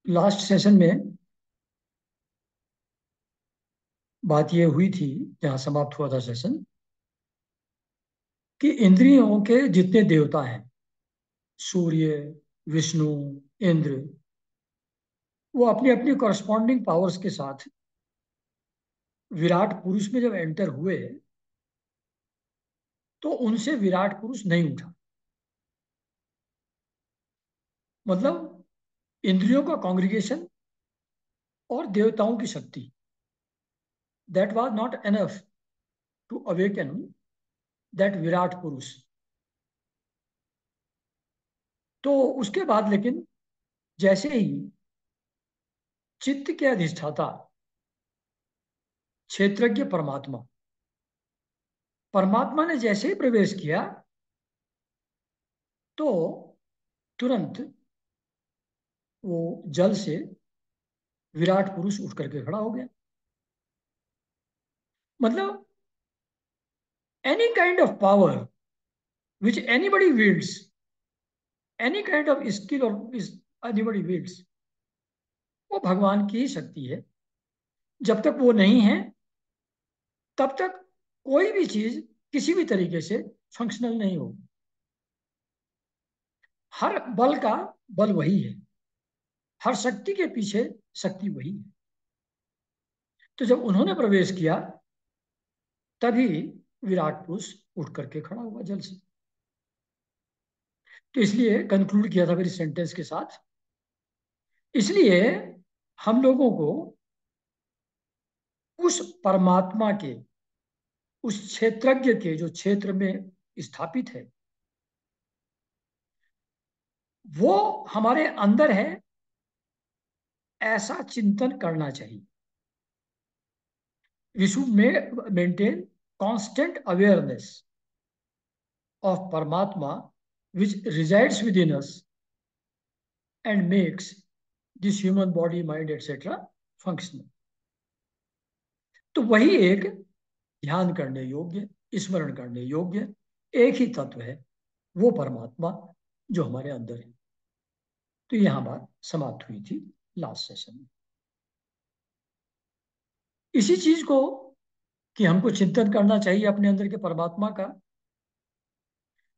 Last session में बात ये हुई थी, जहां समाप्त हुआ था सेशन, कि इंद्रियों के जितने देवता हैं, सूर्य, विष्णु, इंद्र, वो अपनी अपनी कॉरस्पॉन्डिंग पावर्स के साथ विराट पुरुष में जब एंटर हुए तो उनसे विराट पुरुष नहीं उठा। मतलब इंद्रियों का कॉन्ग्रिगेशन और देवताओं की शक्ति, that was not enough to awaken that virat purush. तो उसके बाद लेकिन जैसे ही चित्त के अधिष्ठाता क्षेत्रज्ञ परमात्मा परमात्मा ने जैसे ही प्रवेश किया तो तुरंत वो जल से विराट पुरुष उठ करके खड़ा हो गया। मतलब any kind of power which anybody wields, any kind of skill और एनीबडी wields, वो भगवान की ही शक्ति है। जब तक वो नहीं है तब तक कोई भी चीज किसी भी तरीके से फंक्शनल नहीं होगी। हर बल का बल वही है, हर शक्ति के पीछे शक्ति वही है। तो जब उन्होंने प्रवेश किया तभी विराट पुरुष उठ करके खड़ा हुआ जल से। तो इसलिए कंक्लूड किया था मेरी सेंटेंस के साथ, इसलिए हम लोगों को उस परमात्मा के, उस क्षेत्रज्ञ के जो क्षेत्र में स्थापित है, वो हमारे अंदर है, ऐसा चिंतन करना चाहिए। We should maintain constant awareness of Paramatma which resides within us and makes this human body, mind, etc. functional। तो वही एक ध्यान करने योग्य, स्मरण करने योग्य एक ही तत्व है, वो परमात्मा जो हमारे अंदर है। तो यहां बात समाप्त हुई थी लास्ट सेशन में, इसी चीज को कि हमको चिंतन करना चाहिए अपने अंदर के परमात्मा का।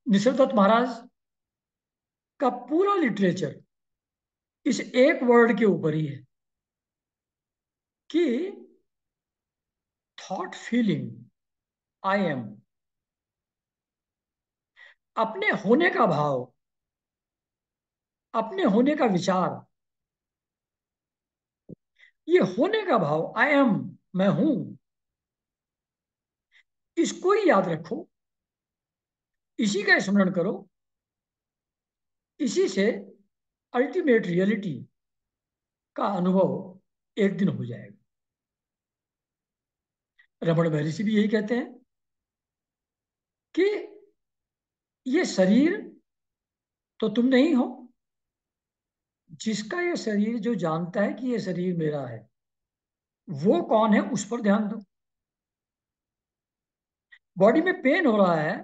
निसर्गदत्त महाराज का पूरा लिटरेचर इस एक वर्ड के ऊपर ही है कि थॉट फीलिंग आई एम, अपने होने का भाव, अपने होने का विचार, ये होने का भाव आई एम, मैं हूं, इसको ही याद रखो, इसी का स्मरण करो, इसी से अल्टीमेट रियलिटी का अनुभव एक दिन हो जाएगा। रमण महर्षि भी यही कहते हैं कि ये शरीर तो तुम नहीं हो, जिसका ये शरीर जो जानता है कि ये शरीर मेरा है, वो कौन है उस पर ध्यान दो। बॉडी में पेन हो रहा है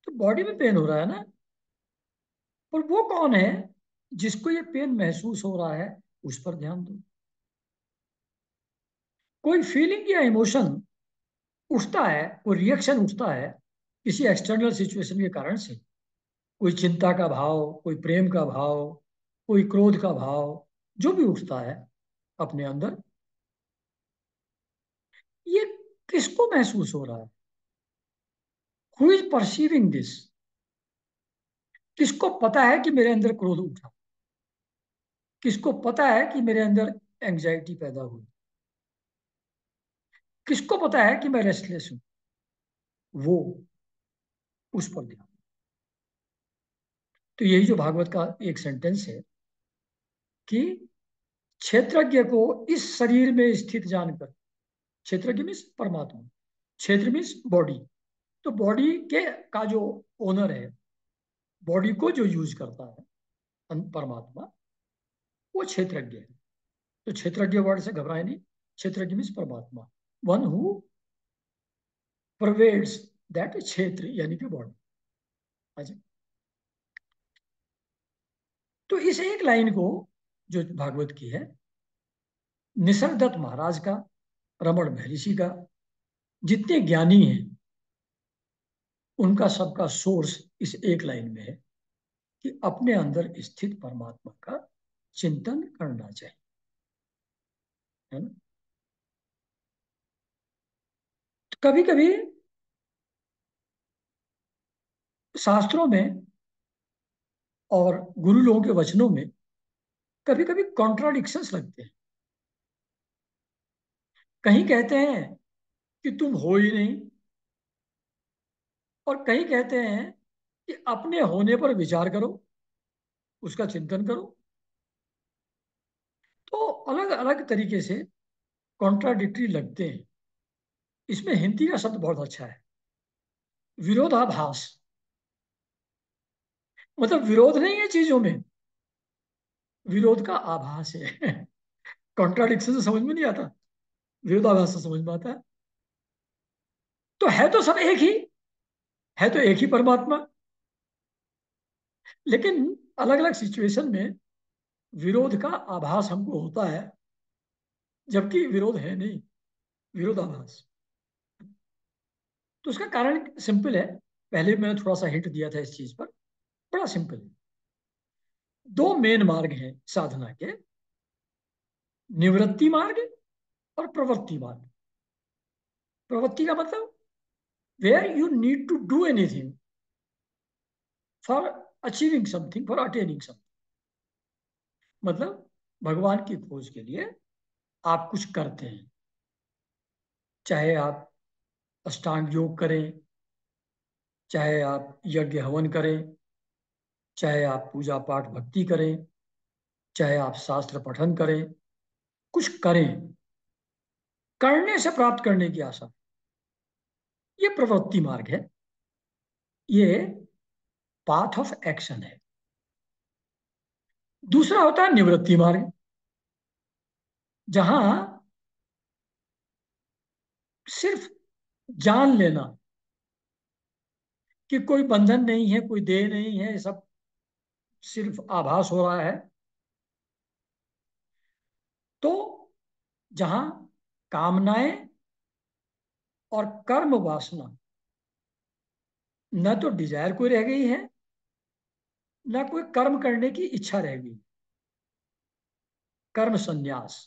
तो बॉडी में पेन हो रहा है ना, पर वो कौन है जिसको ये पेन महसूस हो रहा है, उस पर ध्यान दो। कोई फीलिंग या इमोशन उठता है, कोई रिएक्शन उठता है किसी एक्सटर्नल सिचुएशन के कारण से, कोई चिंता का भाव, कोई प्रेम का भाव, कोई क्रोध का भाव, जो भी उठता है अपने अंदर, ये किसको महसूस हो रहा है? Who is perceiving this? किसको पता है कि मेरे अंदर क्रोध उठा? किसको पता है कि मेरे अंदर एंजाइटी पैदा हुई? किसको पता है कि मैं रेस्टलेस हूं? वो, उस पर ध्यान। तो यही जो भागवत का एक सेंटेंस है कि क्षेत्रज्ञ को इस शरीर में स्थित जानकर, क्षेत्रज्ञ मीन्स परमात्मा, क्षेत्र मीन्स बॉडी, तो बॉडी के का जो ओनर है, बॉडी को जो यूज करता है परमात्मा, वो क्षेत्रज्ञ है। तो क्षेत्रज्ञ वर्ड से घबराए नहीं, क्षेत्रज्ञ मीन्स परमात्मा, वन हु परवेड्स दैट क्षेत्र, यानी कि बॉडी। अच्छा, तो इस एक लाइन को, जो भागवत की है, निसर्गदत्त महाराज का, रमण महर्षि का, जितने ज्ञानी हैं उनका सबका सोर्स इस एक लाइन में है कि अपने अंदर स्थित परमात्मा का चिंतन करना चाहिए, है ना। तो कभी कभी शास्त्रों में और गुरु लोगों के वचनों में कभी कभी कॉन्ट्राडिक्शंस लगते हैं। कहीं कहते हैं कि तुम हो ही नहीं, और कहीं कहते हैं कि अपने होने पर विचार करो, उसका चिंतन करो। तो अलग अलग तरीके से कॉन्ट्राडिक्टरी लगते हैं। इसमें हिंदी का शब्द बहुत अच्छा है, विरोधाभास। मतलब विरोध नहीं है चीजों में, विरोध का आभास है। कॉन्ट्राडिक्शन से समझ में नहीं आता, विरोधाभास से समझ में आता है। तो है तो सब एक ही, है तो एक ही परमात्मा, लेकिन अलग अलग सिचुएशन में विरोध का आभास हमको होता है, जबकि विरोध है नहीं, विरोधाभास। तो उसका कारण सिंपल है। पहले भी मैंने थोड़ा सा हिंट दिया था इस चीज पर, बड़ा सिंपल है। दो मेन मार्ग हैं साधना के, निवृत्ति मार्ग और प्रवृत्ति मार्ग। प्रवृत्ति का मतलब where you need to do anything for achieving something, for attaining something. मतलब भगवान की खोज के लिए आप कुछ करते हैं, चाहे आप अष्टांग योग करें, चाहे आप यज्ञ हवन करें, चाहे आप पूजा पाठ भक्ति करें, चाहे आप शास्त्र पठन करें, कुछ करें, करने से प्राप्त करने की आशा, ये प्रवृत्ति मार्ग है, ये पाथ ऑफ एक्शन है। दूसरा होता है निवृत्ति मार्ग, जहां सिर्फ जान लेना कि कोई बंधन नहीं है, कोई देह नहीं है, ये सब सिर्फ आभास हो रहा है। तो जहां कामनाएं और कर्म वासना, न तो डिजायर कोई रह गई है, न कोई कर्म करने की इच्छा रह गई, कर्म संन्यास।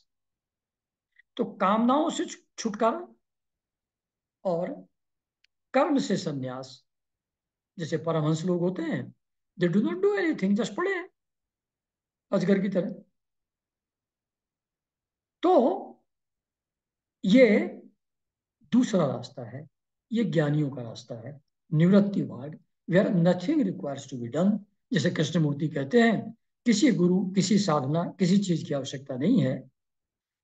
तो कामनाओं से छुटकारा और कर्म से संन्यास। जैसे परमहंस लोग होते हैं, they do not do anything, just पड़े हैं अजगर की तरह। तो ये दूसरा रास्ता है, ये ज्ञानियों का रास्ता है, निवृत्ति मार्ग, where nothing requires to be done. जैसे कृष्णमूर्ति कहते हैं, किसी गुरु, किसी साधना, किसी चीज की आवश्यकता नहीं है।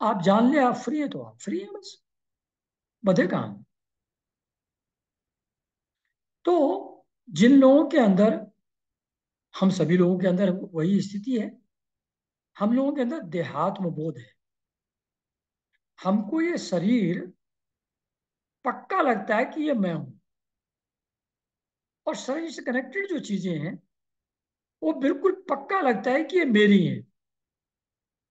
आप जान ले आप फ्री है तो आप फ्री है, बस बधे काम। तो जिन लोगों के अंदर, हम सभी लोगों के अंदर वही स्थिति है, हम लोगों के अंदर देहात्म बोध है। हमको ये शरीर पक्का लगता है कि ये मैं हूं, और शरीर से कनेक्टेड जो चीजें हैं वो बिल्कुल पक्का लगता है कि ये मेरी है।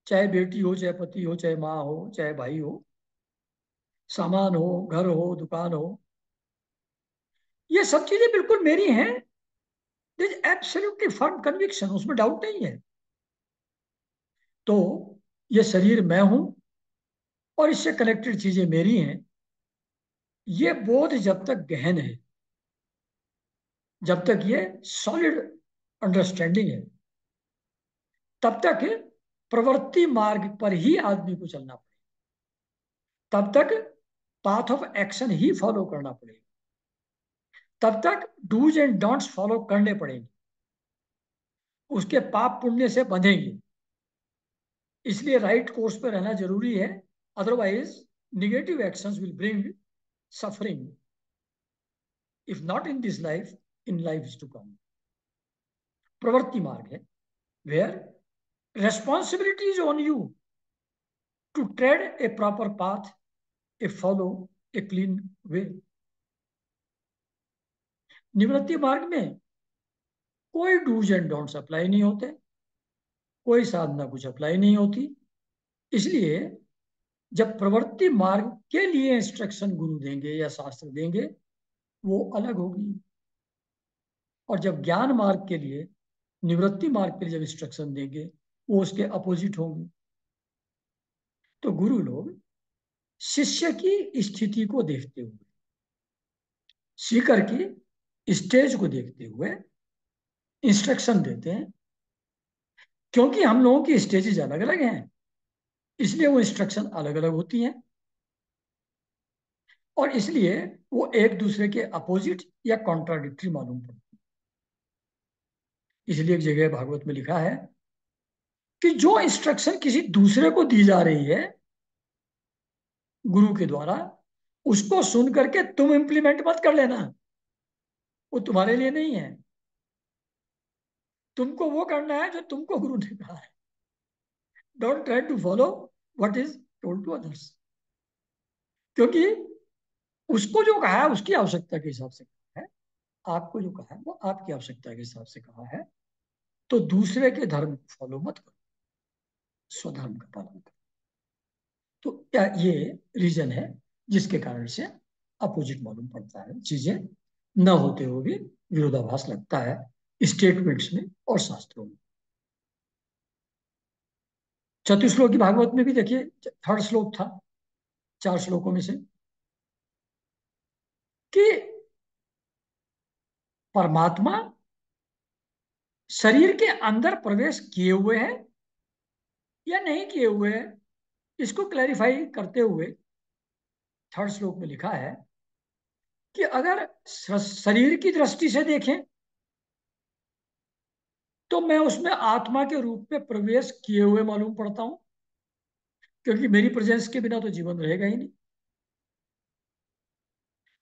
चाहे बेटी हो, चाहे पति हो, चाहे माँ हो, चाहे भाई हो, सामान हो, घर हो, दुकान हो, ये सब चीजें बिल्कुल मेरी हैं। दिस एब्सोल्युटली फर्म कन्विक्शन, उसमें डाउट नहीं है। तो ये शरीर मैं हूं और इससे कनेक्टेड चीजें मेरी हैं, ये बोध जब तक गहन है, जब तक ये सॉलिड अंडरस्टैंडिंग है, तब तक प्रवृत्ति मार्ग पर ही आदमी को चलना पड़ेगा। तब तक path of action he follow करना पड़ेगा। तब तक डूज एंड डोंट्स फॉलो करने पड़ेंगे, उसके पाप पुण्य से बंधेंगे। इसलिए राइट कोर्स पे रहना जरूरी है, otherwise negative actions will bring suffering, if not in this life, in life is to come. प्रवृत्ति मार्ग है, where responsibility is on you to tread a proper path, a follow a clean way. निवृत्ति मार्ग में कोई dos and don'ts apply नहीं होते, कोई साधना कुछ अप्लाई नहीं होती। इसलिए जब प्रवृत्ति मार्ग के लिए इंस्ट्रक्शन गुरु देंगे या शास्त्र देंगे, वो अलग होगी। और जब ज्ञान मार्ग के लिए, निवृत्ति मार्ग के लिए जब इंस्ट्रक्शन देंगे, वो उसके अपोजिट होंगे। तो गुरु लोग शिष्य की स्थिति को देखते हुए, सीकर की स्टेज को देखते हुए इंस्ट्रक्शन देते हैं। क्योंकि हम लोगों की स्टेजेज अलग अलग हैं, इसलिए वो इंस्ट्रक्शन अलग अलग होती हैं, और इसलिए वो एक दूसरे के अपोजिट या कॉन्ट्राडिक्टरी मालूम पड़ती है। इसलिए एक जगह भागवत में लिखा है कि जो इंस्ट्रक्शन किसी दूसरे को दी जा रही है गुरु के द्वारा, उसको सुन करके तुम इंप्लीमेंट मत कर लेना, वो तुम्हारे लिए नहीं है। तुमको वो करना है जो तुमको गुरु ने कहा है। Don't try to follow what is told to others. क्योंकि उसको जो कहा है उसकी आवश्यकता के हिसाब से कहा है, आपको जो कहा है वो आपकी आवश्यकता के हिसाब से कहा है। तो दूसरे के धर्म को फॉलो मत करो, स्वधर्म का पालन करो। तो क्या ये रीजन है जिसके कारण से अपोजिट मालूम पड़ता है, चीजें न होते हुए भी विरोधाभास लगता है स्टेटमेंट्स में और शास्त्रों में। चतुश्लोकी भागवत में भी देखिए, थर्ड श्लोक था 4 श्लोकों में से, कि परमात्मा शरीर के अंदर प्रवेश किए हुए हैं या नहीं किए हुए हैं, इसको क्लैरिफाई करते हुए थर्ड श्लोक में लिखा है कि अगर शरीर की दृष्टि से देखें तो मैं उसमें आत्मा के रूप में प्रवेश किए हुए मालूम पड़ता हूं, क्योंकि मेरी प्रेजेंस के बिना तो जीवन रहेगा ही नहीं।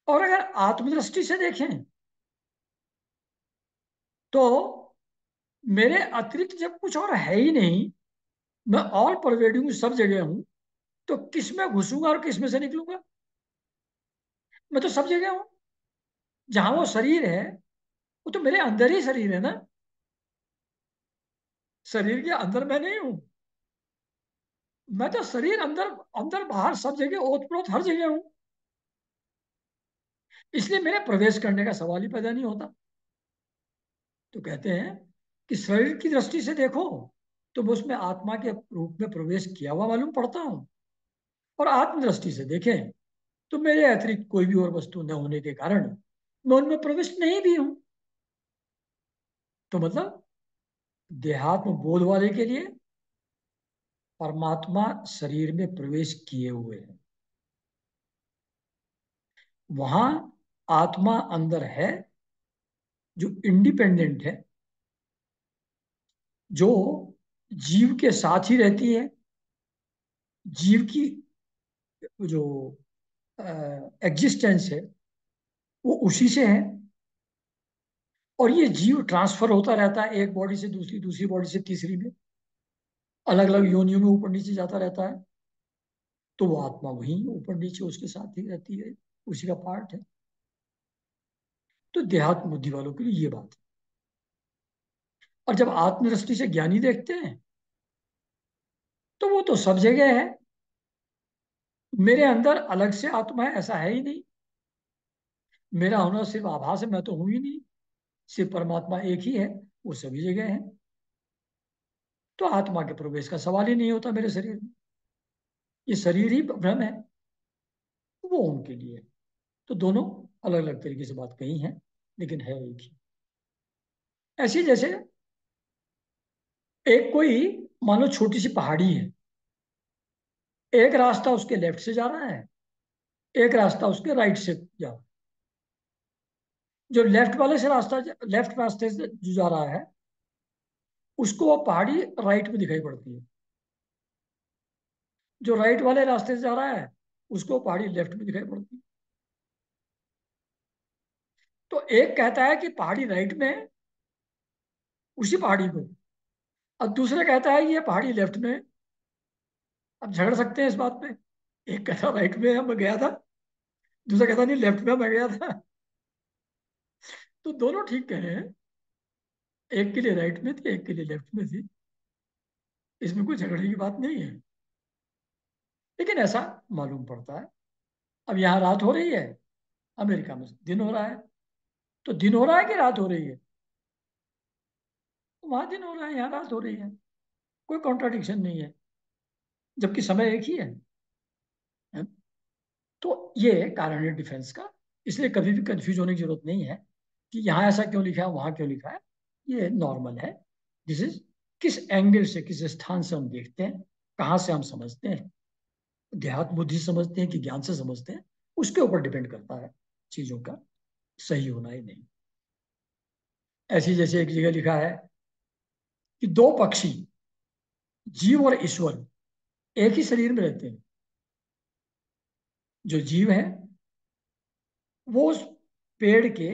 और अगर आत्मदृष्टि से देखें तो मेरे अतिरिक्त जब कुछ और है ही नहीं, मैं ऑल परवेडिंग सब जगह हूं, तो किस में घुसूंगा और किस में से निकलूंगा? मैं तो सब जगह हूं। जहां वो शरीर है वो तो मेरे अंदर ही शरीर है ना, शरीर के अंदर मैं नहीं हूं। मैं तो शरीर अंदर अंदर बाहर सब जगह ओत प्रोत हर जगह हूं। इसलिए मेरे प्रवेश करने का सवाल ही पैदा नहीं होता। तो कहते हैं कि शरीर की दृष्टि से देखो तो मैं उसमें आत्मा के रूप में प्रवेश किया हुआ मालूम पड़ता हूं, और आत्म दृष्टि से देखें तो मेरे अतिरिक्त कोई भी और वस्तु न होने के कारण मैं उनमें प्रविष्ट नहीं भी हूं। तो मतलब देहात्म बोध वाले के लिए परमात्मा शरीर में प्रवेश किए हुए हैं, वहां आत्मा अंदर है जो इंडिपेंडेंट है, जो जीव के साथ ही रहती है। जीव की जो एग्जिस्टेंस है वो उसी से है, और ये जीव ट्रांसफर होता रहता है एक बॉडी से दूसरी, दूसरी बॉडी से तीसरी में, अलग अलग योनियों में ऊपर नीचे जाता रहता है। तो वो आत्मा वहीं ऊपर नीचे उसके साथ ही रहती है, उसी का पार्ट है। तो देहात्म बुद्धि वालों के लिए ये बात है। और जब आत्मदृष्टि से ज्ञानी देखते हैं तो वो तो सब जगह है, मेरे अंदर अलग से आत्मा है ऐसा है ही नहीं। मेरा होना सिर्फ आभास है, मैं तो हूं ही नहीं। सिर्फ परमात्मा एक ही है, वो सभी जगह है। तो आत्मा के प्रवेश का सवाल ही नहीं होता मेरे शरीर में। ये शरीर ही भ्रम है, वो उनके लिए है। तो दोनों अलग अलग तरीके से बात कही है, लेकिन है एक ही। ऐसी जैसे एक कोई, मान लो छोटी सी पहाड़ी है, एक रास्ता उसके लेफ्ट से जा रहा है, एक रास्ता उसके राइट से जा रहा है। जो लेफ्ट वाले से रास्ता, लेफ्ट रास्ते से जो जा रहा है उसको वो पहाड़ी राइट में दिखाई पड़ती है। जो राइट वाले रास्ते से जा रहा है उसको पहाड़ी लेफ्ट में दिखाई पड़ती है। तो एक कहता है कि पहाड़ी राइट में है, उसी पहाड़ी को, और दूसरा कहता है ये पहाड़ी लेफ्ट में है। अब झगड़ सकते हैं इस बात पे। एक कहता राइट में है, मैं गया था, दूसरा कहता नहीं लेफ्ट में मैं गया था। तो दोनों ठीक कह रहे हैं, एक के लिए राइट में थी, एक के लिए लेफ्ट में थी। इसमें कोई झगड़े की बात नहीं है, लेकिन ऐसा मालूम पड़ता है। अब यहाँ रात हो रही है, अमेरिका में दिन हो रहा है। तो दिन हो रहा है कि रात हो रही है? वहां दिन हो रहा है, यहाँ रात हो रही है। कोई कॉन्ट्राडिक्शन नहीं है, जबकि समय एक ही है? तो ये कारण है डिफरेंस का। इसलिए कभी भी कंफ्यूज होने की जरूरत नहीं है कि यहाँ ऐसा क्यों लिखा है, वहां क्यों लिखा है। ये नॉर्मल है। दिस इज किस एंगल से, किस स्थान से हम देखते हैं, कहाँ से हम समझते हैं, देहात बुद्धि समझते हैं कि ज्ञान से समझते हैं, उसके ऊपर डिपेंड करता है चीजों का सही होना ही नहीं। ऐसी जैसे एक जगह लिखा है कि दो पक्षी, जीव और ईश्वर, एक ही शरीर में रहते हैं। जो जीव है वो उस पेड़ के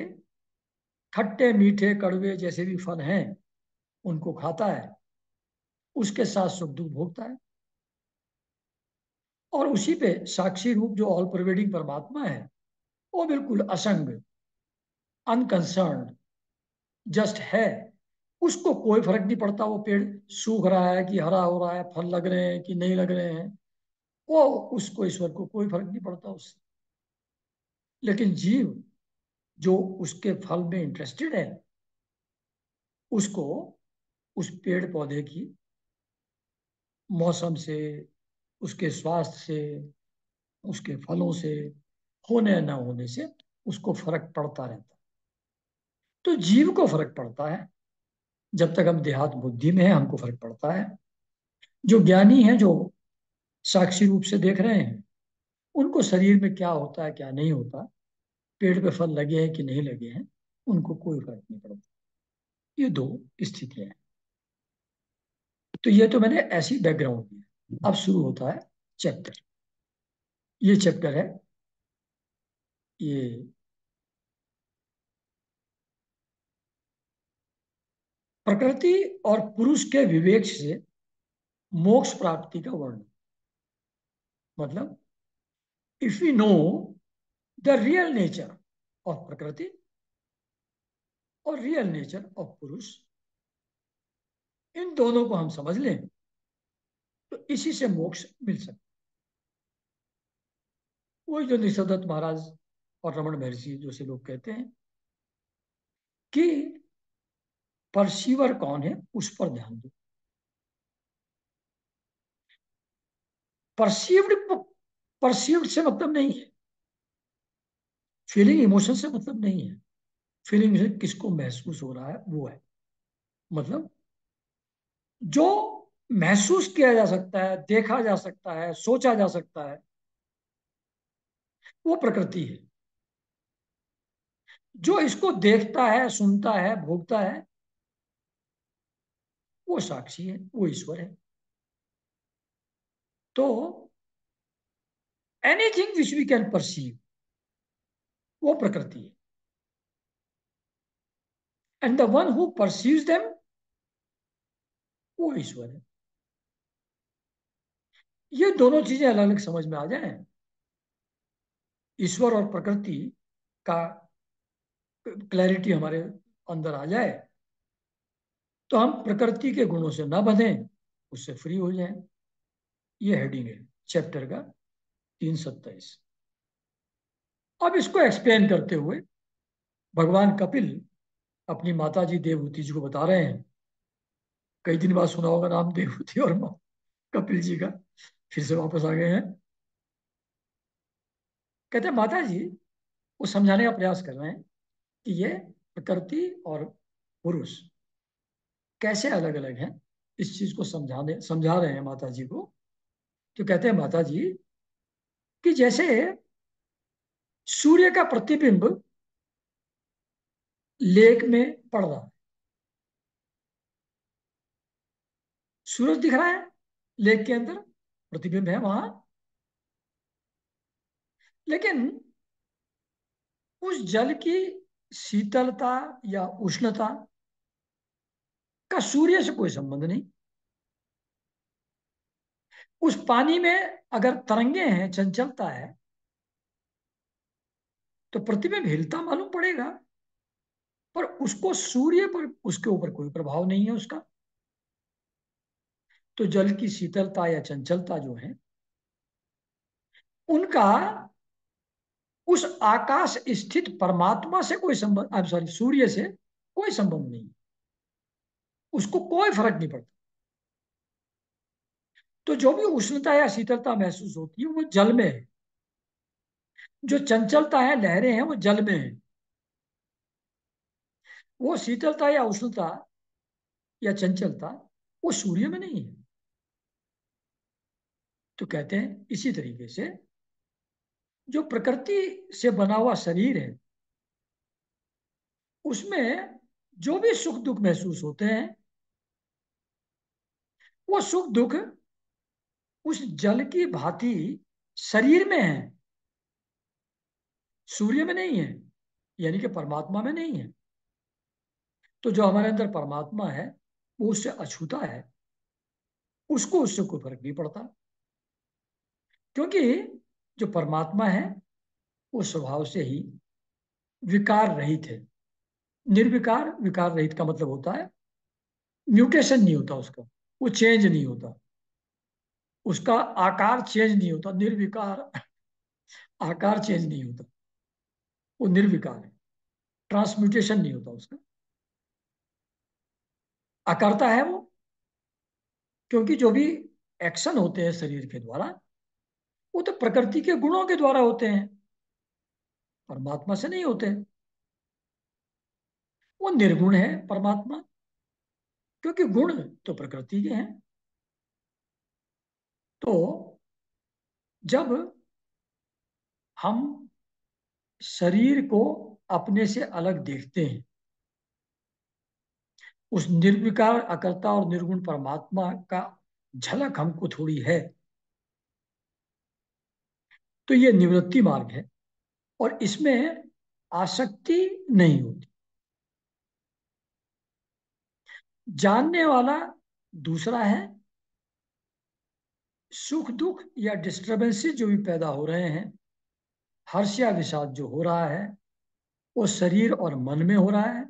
खट्टे मीठे कड़वे जैसे भी फल हैं उनको खाता है, उसके साथ सुख दुख भोगता है। और उसी पे साक्षी रूप जो ऑल प्रिवेडिंग परमात्मा है, वो बिल्कुल असंग, अनकंसर्न, जस्ट है। उसको कोई फर्क नहीं पड़ता वो पेड़ सूख रहा है कि हरा हो रहा है, फल लग रहे हैं कि नहीं लग रहे हैं। वो, उसको, ईश्वर को कोई फर्क नहीं पड़ता उससे। लेकिन जीव जो उसके फल में इंटरेस्टेड है, उसको उस पेड़ पौधे की मौसम से, उसके स्वास्थ्य से, उसके फलों से, होने न होने से उसको फर्क पड़ता रहता है। तो जीव को फर्क पड़ता है। जब तक हम देहात बुद्धि में है हमको फर्क पड़ता है। जो ज्ञानी है, जो साक्षी रूप से देख रहे हैं, उनको शरीर में क्या होता है क्या नहीं होता, पेड़ पे फल लगे हैं कि नहीं लगे हैं, उनको कोई फर्क नहीं पड़ता। ये दो स्थितियां हैं। तो ये तो मैंने ऐसी बैकग्राउंड दिया। अब शुरू होता है चैप्टर। ये चैप्टर है, ये प्रकृति और पुरुष के विवेक से मोक्ष प्राप्ति का वर्णन। मतलब, if we know the real nature of prakriti और रियल नेचर ऑफ पुरुष, इन दोनों को हम समझ लें तो इसी से मोक्ष मिल सकता। वही जो निषादत्त महाराज और रमन महर्षि जैसे लोग कहते हैं कि परसीवर कौन है उस पर ध्यान दो। परसीव्ड, परसीव्ड से मतलब नहीं है, फीलिंग इमोशन से मतलब नहीं है। फीलिंग से किसको महसूस हो रहा है वो है। मतलब, जो महसूस किया जा सकता है, देखा जा सकता है, सोचा जा सकता है, वो प्रकृति है। जो इसको देखता है, सुनता है, भोगता है, वो साक्षी है, वो ईश्वर है। तो anything which we can perceive, वो प्रकृति है। And the one who perceives them, वो ईश्वर है। ये दोनों चीजें अलग अलग समझ में आ जाए, ईश्वर और प्रकृति का क्लैरिटी हमारे अंदर आ जाए, तो हम प्रकृति के गुणों से ना बंधे, उससे फ्री हो जाए। ये हेडिंग है चैप्टर का 327। अब इसको एक्सप्लेन करते हुए भगवान कपिल अपनी माता जी देवहूति जी को बता रहे हैं। कई दिन बाद सुना होगा नाम देवहूति और माँ कपिल जी का, फिर से वापस आ गए हैं। कहते हैं माता जी, वो समझाने का प्रयास कर रहे हैं कि ये प्रकृति और पुरुष कैसे अलग अलग हैं। इस चीज को समझा रहे हैं माता जी को। तो कहते हैं माता जी कि जैसे सूर्य का प्रतिबिंब लेक में पड़ रहा है, सूरज दिख रहा है लेक के अंदर, प्रतिबिंब है वहां, लेकिन उस जल की शीतलता या उष्णता का सूर्य से कोई संबंध नहीं। उस पानी में अगर तरंगे हैं, चंचलता है, तो प्रतिबिंब हिलता मालूम पड़ेगा, पर उसको सूर्य पर, उसके ऊपर कोई प्रभाव नहीं है उसका। तो जल की शीतलता या चंचलता जो है, उनका उस आकाश स्थित परमात्मा से कोई संबंध, आई सॉरी, सूर्य से कोई संबंध नहीं। उसको कोई फर्क नहीं पड़ता। तो जो भी उष्णता या शीतलता महसूस होती है वो जल में है। जो चंचलता है, लहरें हैं, वो जल में है। वो शीतलता या उष्णता या चंचलता वो सूर्य में नहीं है। तो कहते हैं इसी तरीके से जो प्रकृति से बना हुआ शरीर है, उसमें जो भी सुख दुख महसूस होते हैं, वो सुख दुख उस जल की भांति शरीर में है, सूर्य में नहीं है, यानी कि परमात्मा में नहीं है। तो जो हमारे अंदर परमात्मा है वो उससे अछूता है, उसको उससे कोई फर्क नहीं पड़ता। क्योंकि जो परमात्मा है वो स्वभाव से ही विकार रहित है। निर्विकार, विकार रहित का मतलब होता है म्यूटेशन नहीं होता उसका, वो चेंज नहीं होता, उसका आकार चेंज नहीं होता, निर्विकार। आकार चेंज नहीं होता, वो निर्विकार है। ट्रांसम्यूटेशन नहीं होता उसका। अकर्ता है वो, क्योंकि जो भी एक्शन होते हैं शरीर के द्वारा वो तो प्रकृति के गुणों के द्वारा होते हैं, परमात्मा से नहीं होते। वो निर्गुण है परमात्मा, क्योंकि गुण तो प्रकृति के हैं। तो जब हम शरीर को अपने से अलग देखते हैं, उस निर्विकार अकर्ता और निर्गुण परमात्मा का झलक हमको थोड़ी है, तो ये निवृत्ति मार्ग है। और इसमें आसक्ति नहीं होती। जानने वाला दूसरा है। सुख दुख या डिस्टर्बेंसेस जो भी पैदा हो रहे हैं, हर्ष या विषाद जो हो रहा है, वो शरीर और मन में हो रहा है।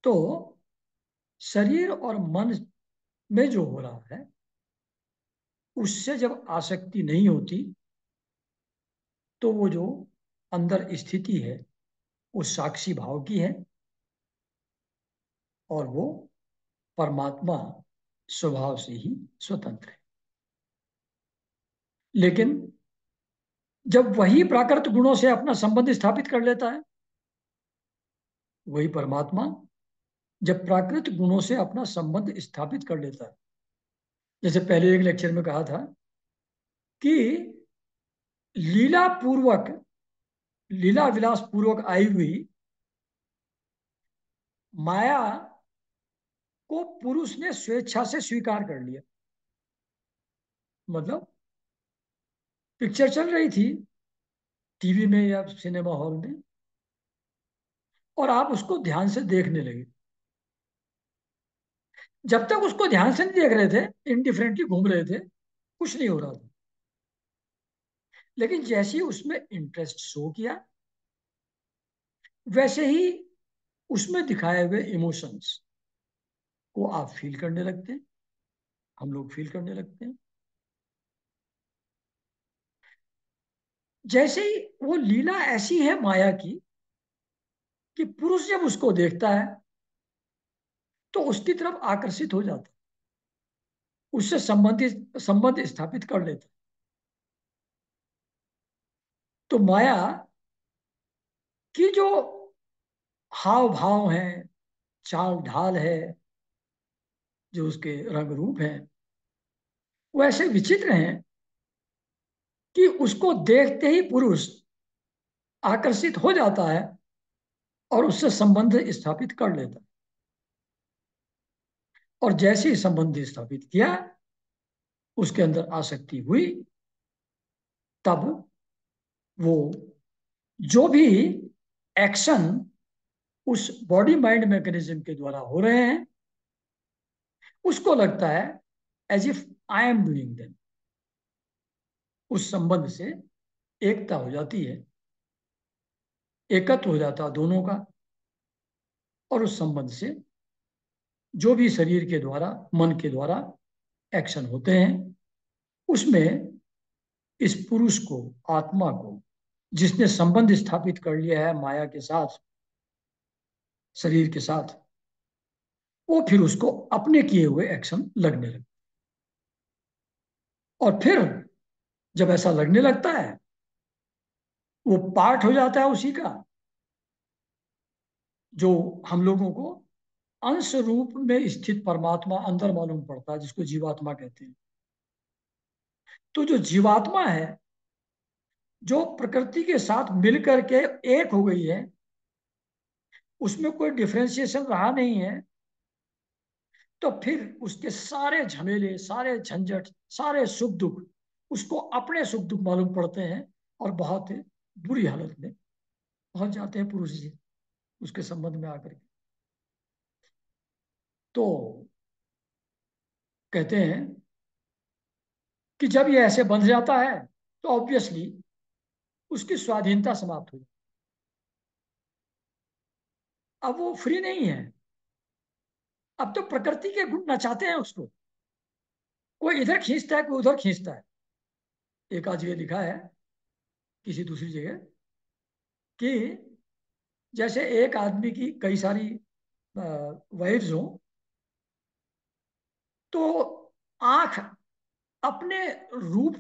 तो शरीर और मन में जो हो रहा है उससे जब आसक्ति नहीं होती, तो वो जो अंदर स्थिति है वो साक्षी भाव की है, और वो परमात्मा स्वभाव से ही स्वतंत्र है। लेकिन जब वही प्राकृत गुणों से अपना संबंध स्थापित कर लेता है, वही परमात्मा जब प्राकृत गुणों से अपना संबंध स्थापित कर लेता है, जैसे पहले एक लेक्चर में कहा था कि लीला पूर्वक, लीला विलास पूर्वक आई हुई माया को पुरुष ने स्वेच्छा से स्वीकार कर लिया। मतलब पिक्चर चल रही थी टीवी में या सिनेमा हॉल में, और आप उसको ध्यान से देखने लगे। जब तक उसको ध्यान से नहीं देख रहे थे, इनडिफरेंटली घूम रहे थे, कुछ नहीं हो रहा था। लेकिन जैसे ही उसमें इंटरेस्ट शो किया, वैसे ही उसमें दिखाए हुए इमोशंस को आप फील करने लगते हैं, हम लोग फील करने लगते हैं। जैसे ही वो लीला ऐसी है माया की कि पुरुष जब उसको देखता है तो उसकी तरफ आकर्षित हो जाता है, उससे संबंधित संबंध स्थापित कर लेता है। तो माया की जो हाव भाव है, चाल ढाल है, जो उसके रंग रूप हैं, वो ऐसे विचित्र हैं कि उसको देखते ही पुरुष आकर्षित हो जाता है और उससे संबंध स्थापित कर लेता है। और जैसे ही संबंध स्थापित किया, उसके अंदर आसक्ति हुई, तब वो जो भी एक्शन उस बॉडी माइंड मैकेनिज्म के द्वारा हो रहे हैं, उसको लगता है as if I am doing them. उस संबंध से एकता हो जाती है, एकत्व हो जाता है दोनों का, और उस संबंध से जो भी शरीर के द्वारा, मन के द्वारा एक्शन होते हैं, उसमें इस पुरुष को, आत्मा को, जिसने संबंध स्थापित कर लिया है माया के साथ, शरीर के साथ, वो फिर उसको अपने किए हुए एक्शन लगने लगता है। और फिर जब ऐसा लगने लगता है, वो पार्ट हो जाता है उसी का, जो हम लोगों को अंश रूप में स्थित परमात्मा अंदर मालूम पड़ता है, जिसको जीवात्मा कहते हैं। तो जो जीवात्मा है, जो प्रकृति के साथ मिलकर के एक हो गई है, उसमें कोई डिफरेंशिएशन रहा नहीं है, तो फिर उसके सारे झमेले, सारे झंझट, सारे सुख दुख उसको अपने सुख दुख मालूम पड़ते हैं, और बहुत बुरी हालत में पहुंच जाते हैं पुरुष जी उसके संबंध में आकर के। तो कहते हैं कि जब ये ऐसे बंध जाता है, तो ऑब्वियसली उसकी स्वाधीनता समाप्त हो जाती है। अब वो फ्री नहीं है। अब तो प्रकृति के गुण नचाते हैं उसको, कोई इधर खींचता है, कोई उधर खींचता है। एक आज ये लिखा है किसी दूसरी जगह कि जैसे एक आदमी की कई सारी वाइफ्स हों, तो आंख अपने रूप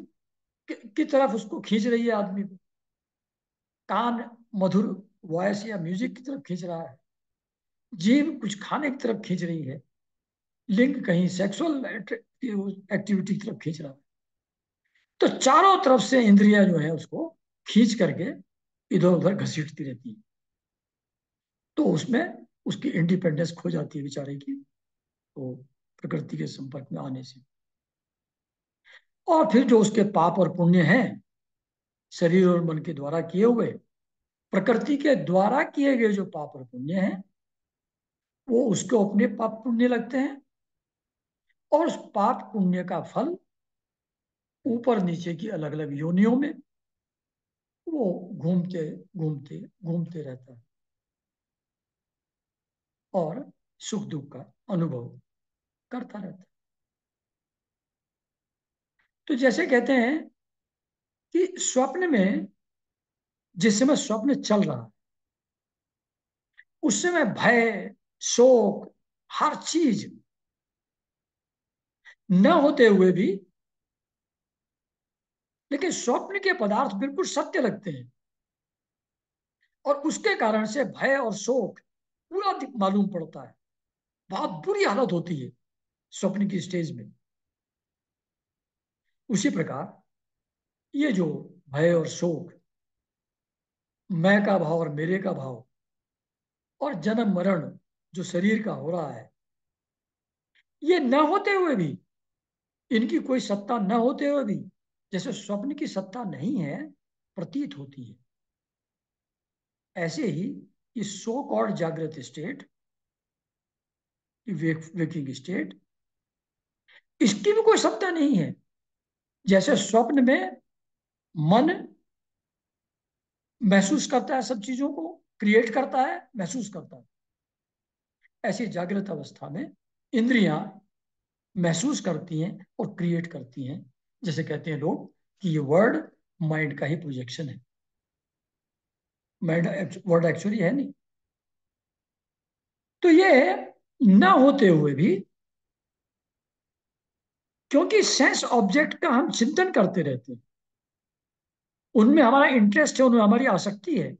की तरफ उसको खींच रही है आदमी को, कान मधुर वॉयस या म्यूजिक की तरफ खींच रहा है, जीभ कुछ खाने की तरफ खींच रही है, लिंग कहीं सेक्सुअल एक्टिविटी की तरफ खींच रहा है। तो चारों तरफ से इंद्रियां जो है उसको खींच करके इधर उधर घसीटती रहती है। तो उसमें उसकी इंडिपेंडेंस खो जाती है बेचारे की, तो प्रकृति के संपर्क में आने से। और फिर जो उसके पाप और पुण्य हैं, शरीर और मन के द्वारा किए हुए, प्रकृति के द्वारा किए गए जो पाप और पुण्य हैं, वो उसको अपने पाप पुण्य लगते हैं, और उस पाप पुण्य का फल ऊपर नीचे की अलग अलग योनियों में वो घूमते घूमते घूमते रहता है, और सुख दुख का अनुभव करता रहता है। तो जैसे कहते हैं कि स्वप्न में, जिस समय स्वप्न चल रहा है, उस समय भय, शोक, हर चीज न होते हुए भी, लेकिन स्वप्न के पदार्थ बिल्कुल सत्य लगते हैं, और उसके कारण से भय और शोक पूरा मालूम पड़ता है। बहुत बुरी हालत होती है स्वप्न की स्टेज में। उसी प्रकार ये जो भय और शोक, मैं का भाव और मेरे का भाव, और जन्म मरण जो शरीर का हो रहा है, ये न होते हुए भी, इनकी कोई सत्ता न होते हुए भी, जैसे स्वप्न की सत्ता नहीं है प्रतीत होती है, ऐसे ही इस सो कॉल्ड जागृत स्टेट, वेकिंग स्टेट, इसकी भी कोई सत्ता नहीं है। जैसे स्वप्न में मन महसूस करता है, सब चीजों को क्रिएट करता है, महसूस करता है, ऐसी जागृत अवस्था में इंद्रियां महसूस करती हैं और क्रिएट करती हैं। जैसे कहते हैं लोग कि ये वर्ड माइंड का ही प्रोजेक्शन है। माइंड वर्ड एक्चुअली है नहीं। तो ये ना होते हुए भी, क्योंकि सेंस ऑब्जेक्ट का हम चिंतन करते रहते हैं, उनमें हमारा इंटरेस्ट है, उनमें हमारी आसक्ति है,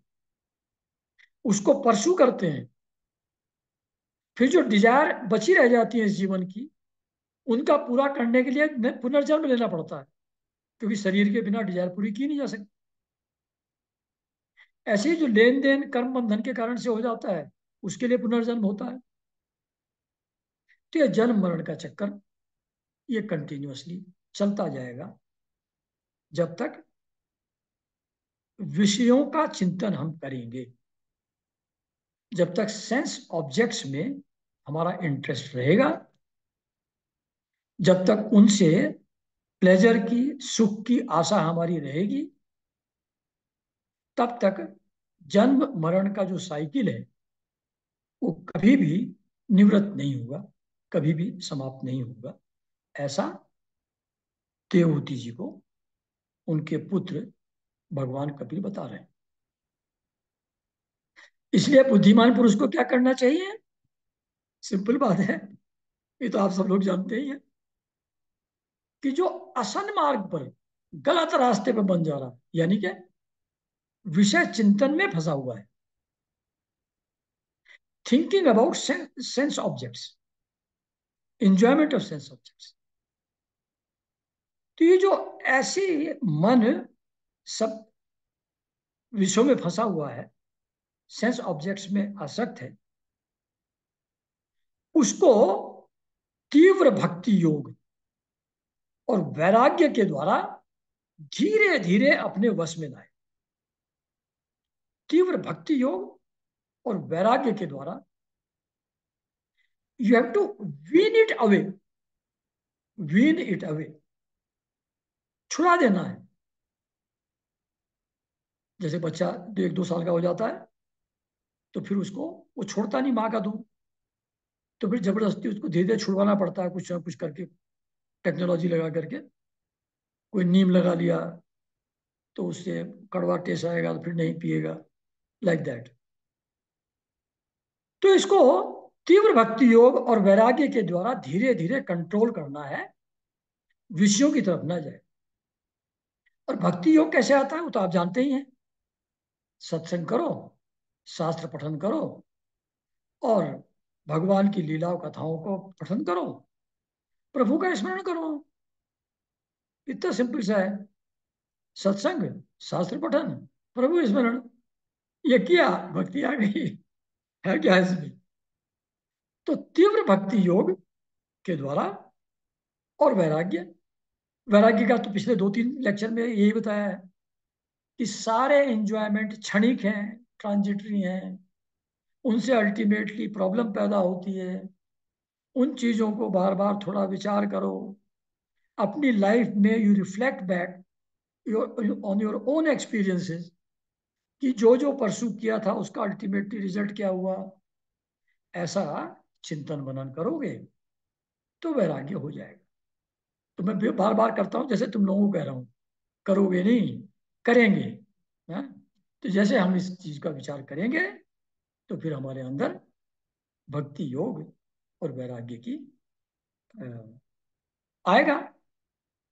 उसको परसू करते हैं, फिर जो डिजायर बची रह जाती है इस जीवन की, उनका पूरा करने के लिए पुनर्जन्म लेना पड़ता है, क्योंकि शरीर के बिना डिजायर पूरी की नहीं जा सकती। ऐसे ही जो लेन देन कर्म बंधन के कारण से हो जाता है, उसके लिए पुनर्जन्म होता है। तो यह जन्म मरण का चक्कर ये कंटिन्यूअसली चलता जाएगा, जब तक विषयों का चिंतन हम करेंगे, जब तक सेंस ऑब्जेक्ट्स में हमारा इंटरेस्ट रहेगा, जब तक उनसे प्लेजर की, सुख की आशा हमारी रहेगी, तब तक जन्म मरण का जो साइकिल है वो कभी भी निवृत्त नहीं होगा। कभी भी समाप्त नहीं होगा, ऐसा देवहूति जी को उनके पुत्र भगवान कपिल बता रहे हैं। इसलिए बुद्धिमान पुरुष को क्या करना चाहिए? सिंपल बात है, ये तो आप सब लोग जानते ही हैं कि जो असन मार्ग पर, गलत रास्ते पर बन जा रहा, यानी कि विषय चिंतन में फंसा हुआ है, thinking about sense objects, enjoyment of sense objects, तो ये जो ऐसी मन सब विषयों में फंसा हुआ है, सेंस ऑब्जेक्ट्स में आसक्त है, उसको तीव्र भक्ति योग और वैराग्य के द्वारा धीरे धीरे अपने वश में लाए। तीव्र भक्ति योग और वैराग्य के द्वारा you have to wean it away, wean it away, छुड़ा देना है। जैसे बच्चा 1-2 साल का हो जाता है तो फिर उसको वो छोड़ता नहीं माँ का दूध, तो फिर जबरदस्ती उसको धीरे धीरे छुड़वाना पड़ता है, कुछ ना कुछ करके, टेक्नोलॉजी लगा करके। कोई नीम लगा लिया तो उससे कड़वा टेस्ट आएगा तो फिर नहीं पिएगा, लाइक दैट। तो इसको तीव्र भक्ति योग और वैराग्य के द्वारा धीरे धीरे कंट्रोल करना है, विषयों की तरफ ना जाए। और भक्ति योग कैसे आता है वो तो आप जानते ही हैं। सत्संग करो, शास्त्र पठन करो, और भगवान की लीलाओं कथाओं को पठन करो, प्रभु का स्मरण करो, इतना सिंपल सा है। सत्संग, शास्त्र पठन, प्रभु स्मरण, ये किया, भक्ति आ गई। है क्या इसमें? तो तीव्र भक्ति योग के द्वारा, और वैराग्य, वैराग्य का तो पिछले 2-3 लेक्चर में यही बताया है कि सारे इंजॉयमेंट क्षणिक हैं, ट्रांजिटरी हैं, उनसे अल्टीमेटली प्रॉब्लम पैदा होती है। उन चीजों को बार बार थोड़ा विचार करो, अपनी लाइफ में you reflect back on your own experiences कि जो जो परसू किया था उसका अल्टीमेटली रिजल्ट क्या हुआ। ऐसा चिंतन मनन करोगे तो वैराग्य हो जाएगा। तो मैं बार बार करता हूं, जैसे तुम लोगों को कह रहा हूं, करोगे नहीं, करेंगे। हाँ? तो जैसे हम इस चीज का विचार करेंगे तो फिर हमारे अंदर भक्ति योग और वैराग्य की आएगा।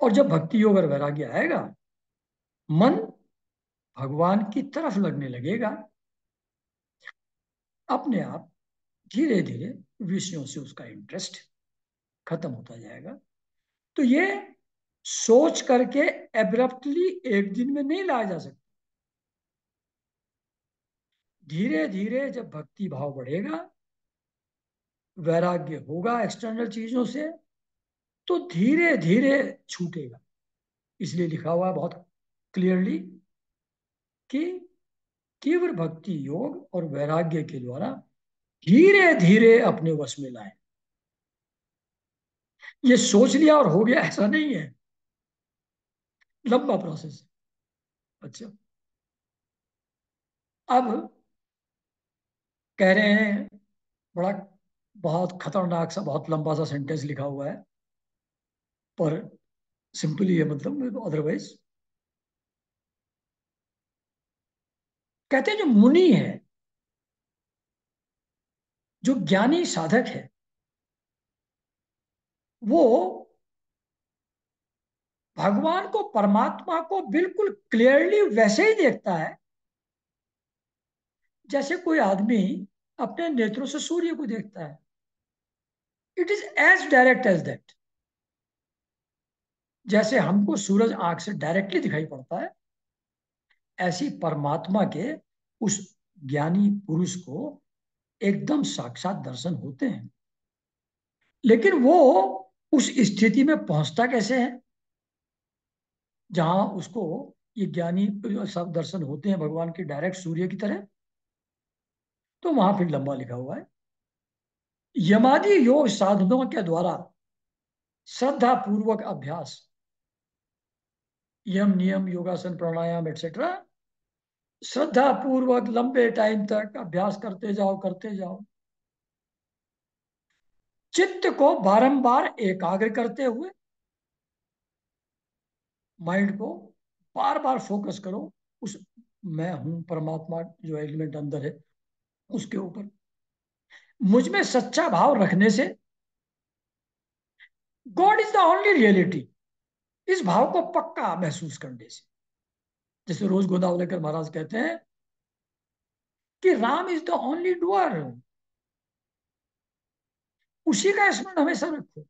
और जब भक्ति योग और वैराग्य आएगा, मन भगवान की तरफ लगने लगेगा, अपने आप धीरे धीरे विषयों से उसका इंटरेस्ट खत्म होता जाएगा। तो ये सोच करके एब्रप्टली एक दिन में नहीं लाया जा सकता। धीरे धीरे जब भक्ति भाव बढ़ेगा, वैराग्य होगा एक्सटर्नल चीजों से, तो धीरे धीरे छूटेगा। इसलिए लिखा हुआ है बहुत क्लियरली कि तीव्र भक्ति योग और वैराग्य के द्वारा धीरे धीरे अपने वश में लाए। ये सोच लिया और हो गया ऐसा नहीं है, लंबा प्रोसेस है। अच्छा, अब कह रहे हैं, बड़ा बहुत खतरनाक सा बहुत लंबा सा सेंटेंस लिखा हुआ है, पर सिंपली है, मतलब अदरवाइज कहते हैं जो मुनि है, जो ज्ञानी साधक है, वो भगवान को, परमात्मा को बिल्कुल क्लियरली वैसे ही देखता है जैसे कोई आदमी अपने नेत्रों से सूर्य को देखता है। It is as direct as that. जैसे हमको सूरज आंख से डायरेक्टली दिखाई पड़ता है, ऐसी परमात्मा के उस ज्ञानी पुरुष को एकदम साक्षात दर्शन होते हैं। लेकिन वो उस स्थिति में पहुंचता कैसे है जहां उसको ये ज्ञानी सब दर्शन होते हैं भगवान के डायरेक्ट सूर्य की तरह? तो वहां फिर लंबा लिखा हुआ है, यमादि योग साधनों के द्वारा श्रद्धा पूर्वक अभ्यास, यम नियम योगासन प्राणायाम एक्सेट्रा, श्रद्धा पूर्वक लंबे टाइम तक अभ्यास करते जाओ, करते जाओ, चित्त को बारंबार एकाग्र करते हुए, माइंड को बार बार फोकस करो उस मैं हूं परमात्मा जो एलिमेंट अंदर है उसके ऊपर। मुझ में सच्चा भाव रखने से, God is the only reality, इस भाव को पक्का महसूस करने से। जैसे रोज गोदावलेकर महाराज कहते हैं कि Ram is the only doer, उसी का स्मरण हमेशा रखो।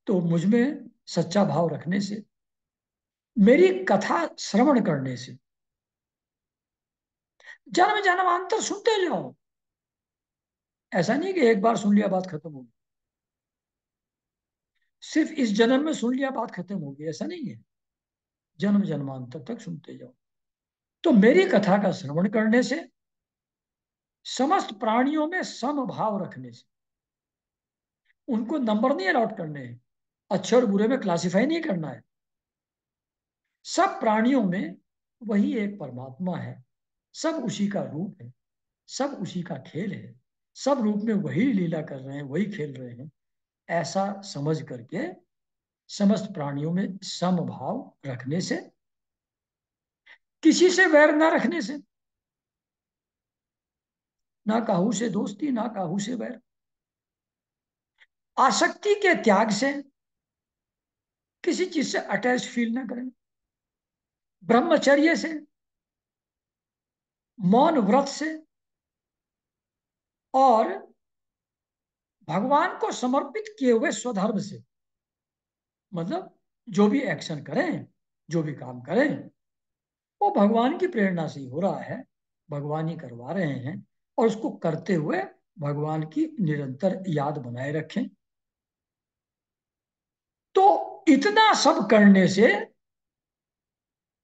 तो मुझ में सच्चा भाव रखने से, मेरी कथा श्रवण करने से, जन्म जन्मांतर सुनते जाओ। ऐसा नहीं कि एक बार सुन लिया बात खत्म होगी, सिर्फ इस जन्म में सुन लिया बात खत्म होगी, ऐसा नहीं है। जन्म जन्मांतर तक सुनते जाओ। तो मेरी कथा का श्रवण करने से, समस्त प्राणियों में समभाव रखने से, उनको नंबर नहीं अलॉट करने हैं, अच्छे और बुरे में क्लासिफाई नहीं करना है। सब प्राणियों में वही एक परमात्मा है, सब उसी का रूप है, सब उसी का खेल है, सब रूप में वही लीला कर रहे हैं, वही खेल रहे हैं। ऐसा समझ करके समस्त प्राणियों में समभाव रखने से, किसी से वैर ना रखने से, ना काहू से दोस्ती ना काहू से वैर, आसक्ति के त्याग से, किसी चीज से अटैच फील ना करें, ब्रह्मचर्य से, मौन व्रत से, और भगवान को समर्पित किए हुए स्वधर्म से। मतलब जो भी एक्शन करें, जो भी काम करें, वो भगवान की प्रेरणा से ही हो रहा है, भगवान ही करवा रहे हैं, और उसको करते हुए भगवान की निरंतर याद बनाए रखें। तो इतना सब करने से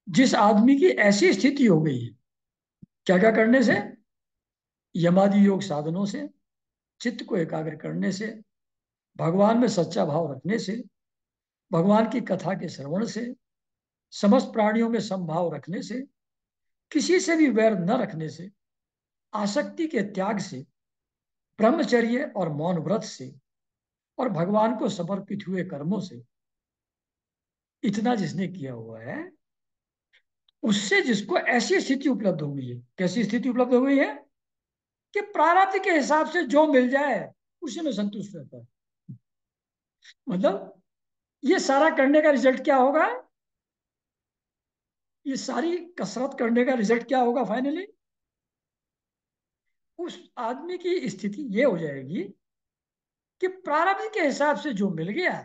जिस आदमी की ऐसी स्थिति हो गई है, क्या क्या करने से, यमादि योग साधनों से, चित्त को एकाग्र करने से, भगवान में सच्चा भाव रखने से, भगवान की कथा के श्रवण से, समस्त प्राणियों में समभाव रखने से, किसी से भी वैर न रखने से, आसक्ति के त्याग से, ब्रह्मचर्य और मौन व्रत से, और भगवान को समर्पित हुए कर्मों से, इतना जिसने किया हुआ है, उससे जिसको ऐसी स्थिति उपलब्ध हो गई है, कैसी स्थिति उपलब्ध हो गई है कि प्रारब्ध के हिसाब से जो मिल जाए उसी में संतुष्ट रहता है। मतलब ये सारा करने का रिजल्ट क्या होगा, ये सारी कसरत करने का रिजल्ट क्या होगा फाइनली, उस आदमी की स्थिति ये हो जाएगी कि प्रारब्ध के हिसाब से जो मिल गया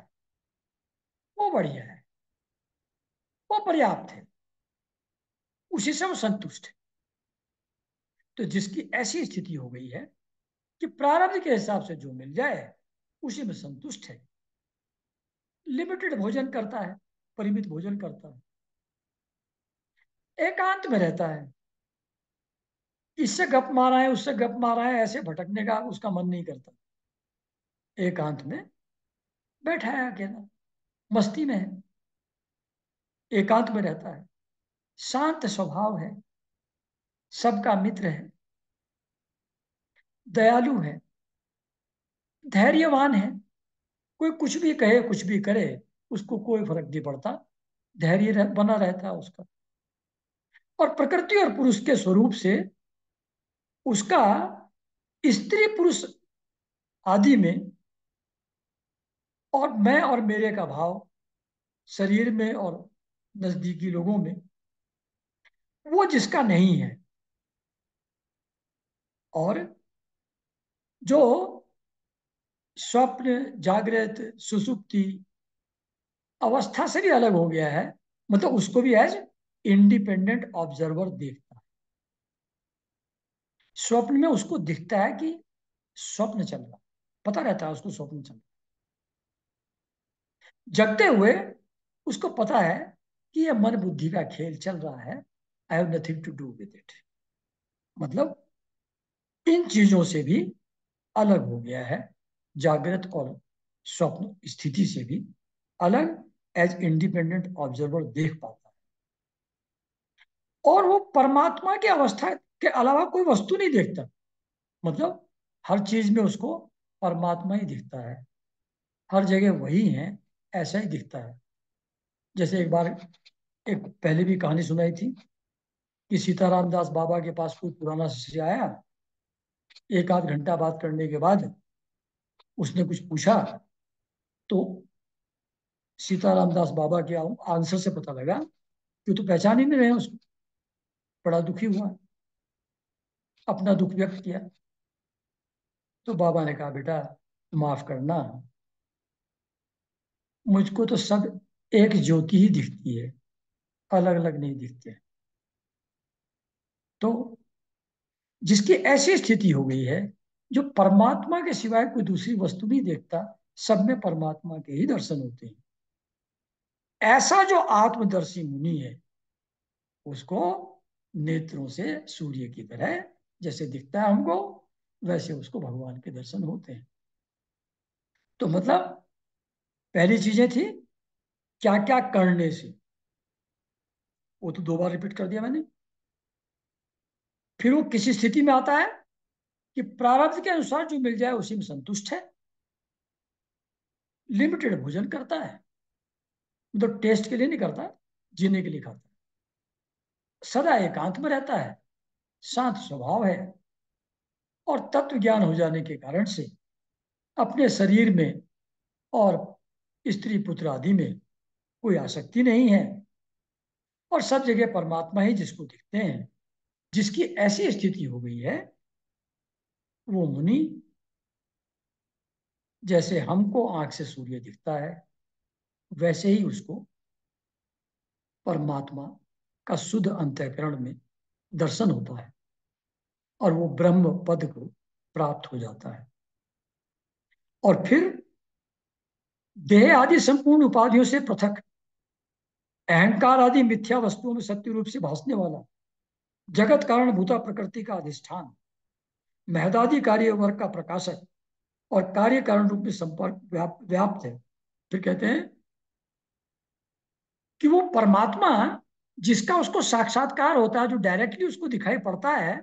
वो बढ़िया है, वो पर्याप्त है, उसी से वो संतुष्ट है। तो जिसकी ऐसी स्थिति हो गई है कि प्रारब्ध के हिसाब से जो मिल जाए उसी में संतुष्ट है, लिमिटेड भोजन करता है, परिमित भोजन करता है, एकांत में रहता है, इससे गप मारा है उससे गप मारा है ऐसे भटकने का उसका मन नहीं करता, एकांत में बैठा है अकेला, मस्ती में है, एकांत में रहता है, शांत स्वभाव है, सबका मित्र है, दयालु है, धैर्यवान है, कोई कुछ भी कहे कुछ भी करे उसको कोई फर्क नहीं पड़ता, बना रहता है उसका। और प्रकृति और पुरुष के स्वरूप से उसका स्त्री पुरुष आदि में और मैं और मेरे का भाव, शरीर में और नजदीकी लोगों में, वो जिसका नहीं है, और जो स्वप्न जागृत सुसुप्ति अवस्था से भी अलग हो गया है, मतलब उसको भी एज इंडिपेंडेंट ऑब्जर्वर देखता है। स्वप्न में उसको दिखता है कि स्वप्न चल रहा, पता रहता है उसको स्वप्न चल रहा। जगते हुए उसको पता है कि यह मन बुद्धि का खेल चल रहा है, I have nothing to do with it. मतलब इन चीजों से भी अलग हो गया है, जागृत और स्वप्न स्थिति से भी अलग, एज इंडिपेंडेंट ऑब्जर्वर देख पाता है। और वो परमात्मा की अवस्था के अलावा कोई वस्तु नहीं देखता। मतलब हर चीज में उसको परमात्मा ही दिखता है, हर जगह वही है, ऐसा ही दिखता है। जैसे एक बार, एक पहले भी कहानी सुनाई थी कि सीताराम दास बाबा के पास कोई पुराना शिष्य आया। एक आध घंटा बात करने के बाद उसने कुछ पूछा, तो सीताराम दास बाबा के आंसर से पता लगा कि वो तो पहचान ही नहीं रहे उसको। बड़ा दुखी हुआ, अपना दुख व्यक्त किया। तो बाबा ने कहा, बेटा माफ करना, मुझको तो सब एक ज्योति ही दिखती है, अलग अलग नहीं दिखते। तो जिसकी ऐसी स्थिति हो गई है, जो परमात्मा के सिवाय कोई दूसरी वस्तु नहीं देखता, सब में परमात्मा के ही दर्शन होते हैं। ऐसा जो आत्मदर्शी मुनि है, उसको नेत्रों से सूर्य की तरह जैसे दिखता है हमको, वैसे उसको भगवान के दर्शन होते हैं। तो मतलब पहली चीजें थी क्या क्या करने से, वो तो दो बार रिपीट कर दिया मैंने। फिर वो किसी स्थिति में आता है कि प्रारब्ध के अनुसार जो मिल जाए उसी में संतुष्ट है, लिमिटेड भोजन करता है, मतलब टेस्ट के लिए नहीं करता, जीने के लिए खाता है, सदा एकांत में रहता है, शांत स्वभाव है, और तत्व ज्ञान हो जाने के कारण से अपने शरीर में और स्त्री पुत्र आदि में कोई आसक्ति नहीं है, और सब जगह परमात्मा ही जिसको दिखते हैं। जिसकी ऐसी स्थिति हो गई है, वो मुनि जैसे हमको आंख से सूर्य दिखता है, वैसे ही उसको परमात्मा का शुद्ध अंतःकरण में दर्शन होता है, और वो ब्रह्म पद को प्राप्त हो जाता है। और फिर देह आदि संपूर्ण उपाधियों से पृथक, अहंकार आदि मिथ्या वस्तुओं में सत्य रूप से भासने वाला, जगत कारण भूता प्रकृति का अधिष्ठान, महदादि कार्य वर्ग का प्रकाशक, और कार्य कारण रूप में संपर्क व्याप्त है। फिर कहते हैं कि वो परमात्मा जिसका उसको साक्षात्कार होता है, जो डायरेक्टली उसको दिखाई पड़ता है,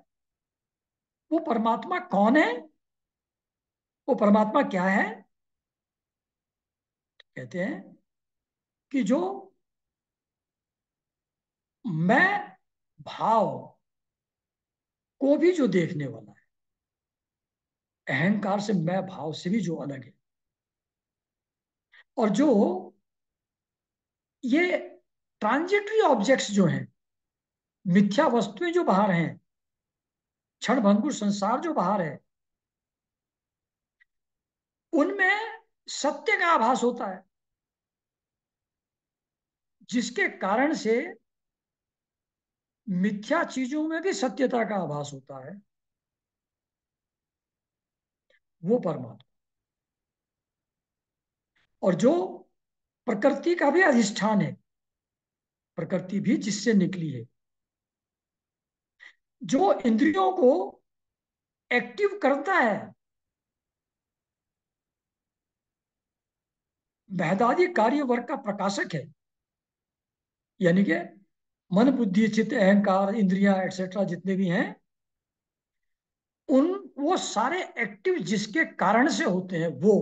वो परमात्मा कौन है, वो परमात्मा क्या है। कहते हैं कि जो मैं भाव को भी जो देखने वाला है, अहंकार से मैं भाव से भी जो अलग है, और जो ये ट्रांजिटरी ऑब्जेक्ट्स जो हैं, मिथ्या वस्तुएं जो बाहर हैं, क्षण भंगुर संसार जो बाहर है, उनमें सत्य का आभास होता है, जिसके कारण से मिथ्या चीजों में भी सत्यता का आभास होता है, वो परमात्मा। और जो प्रकृति का भी अधिष्ठान है, प्रकृति भी जिससे निकली है, जो इंद्रियों को एक्टिव करता है, महदादी कार्य वर्ग का प्रकाशक है। यानी कि मन बुद्धि चित्त अहंकार इंद्रियां एटसेट्रा जितने भी हैं, उन वो सारे एक्टिव जिसके कारण से होते हैं वो,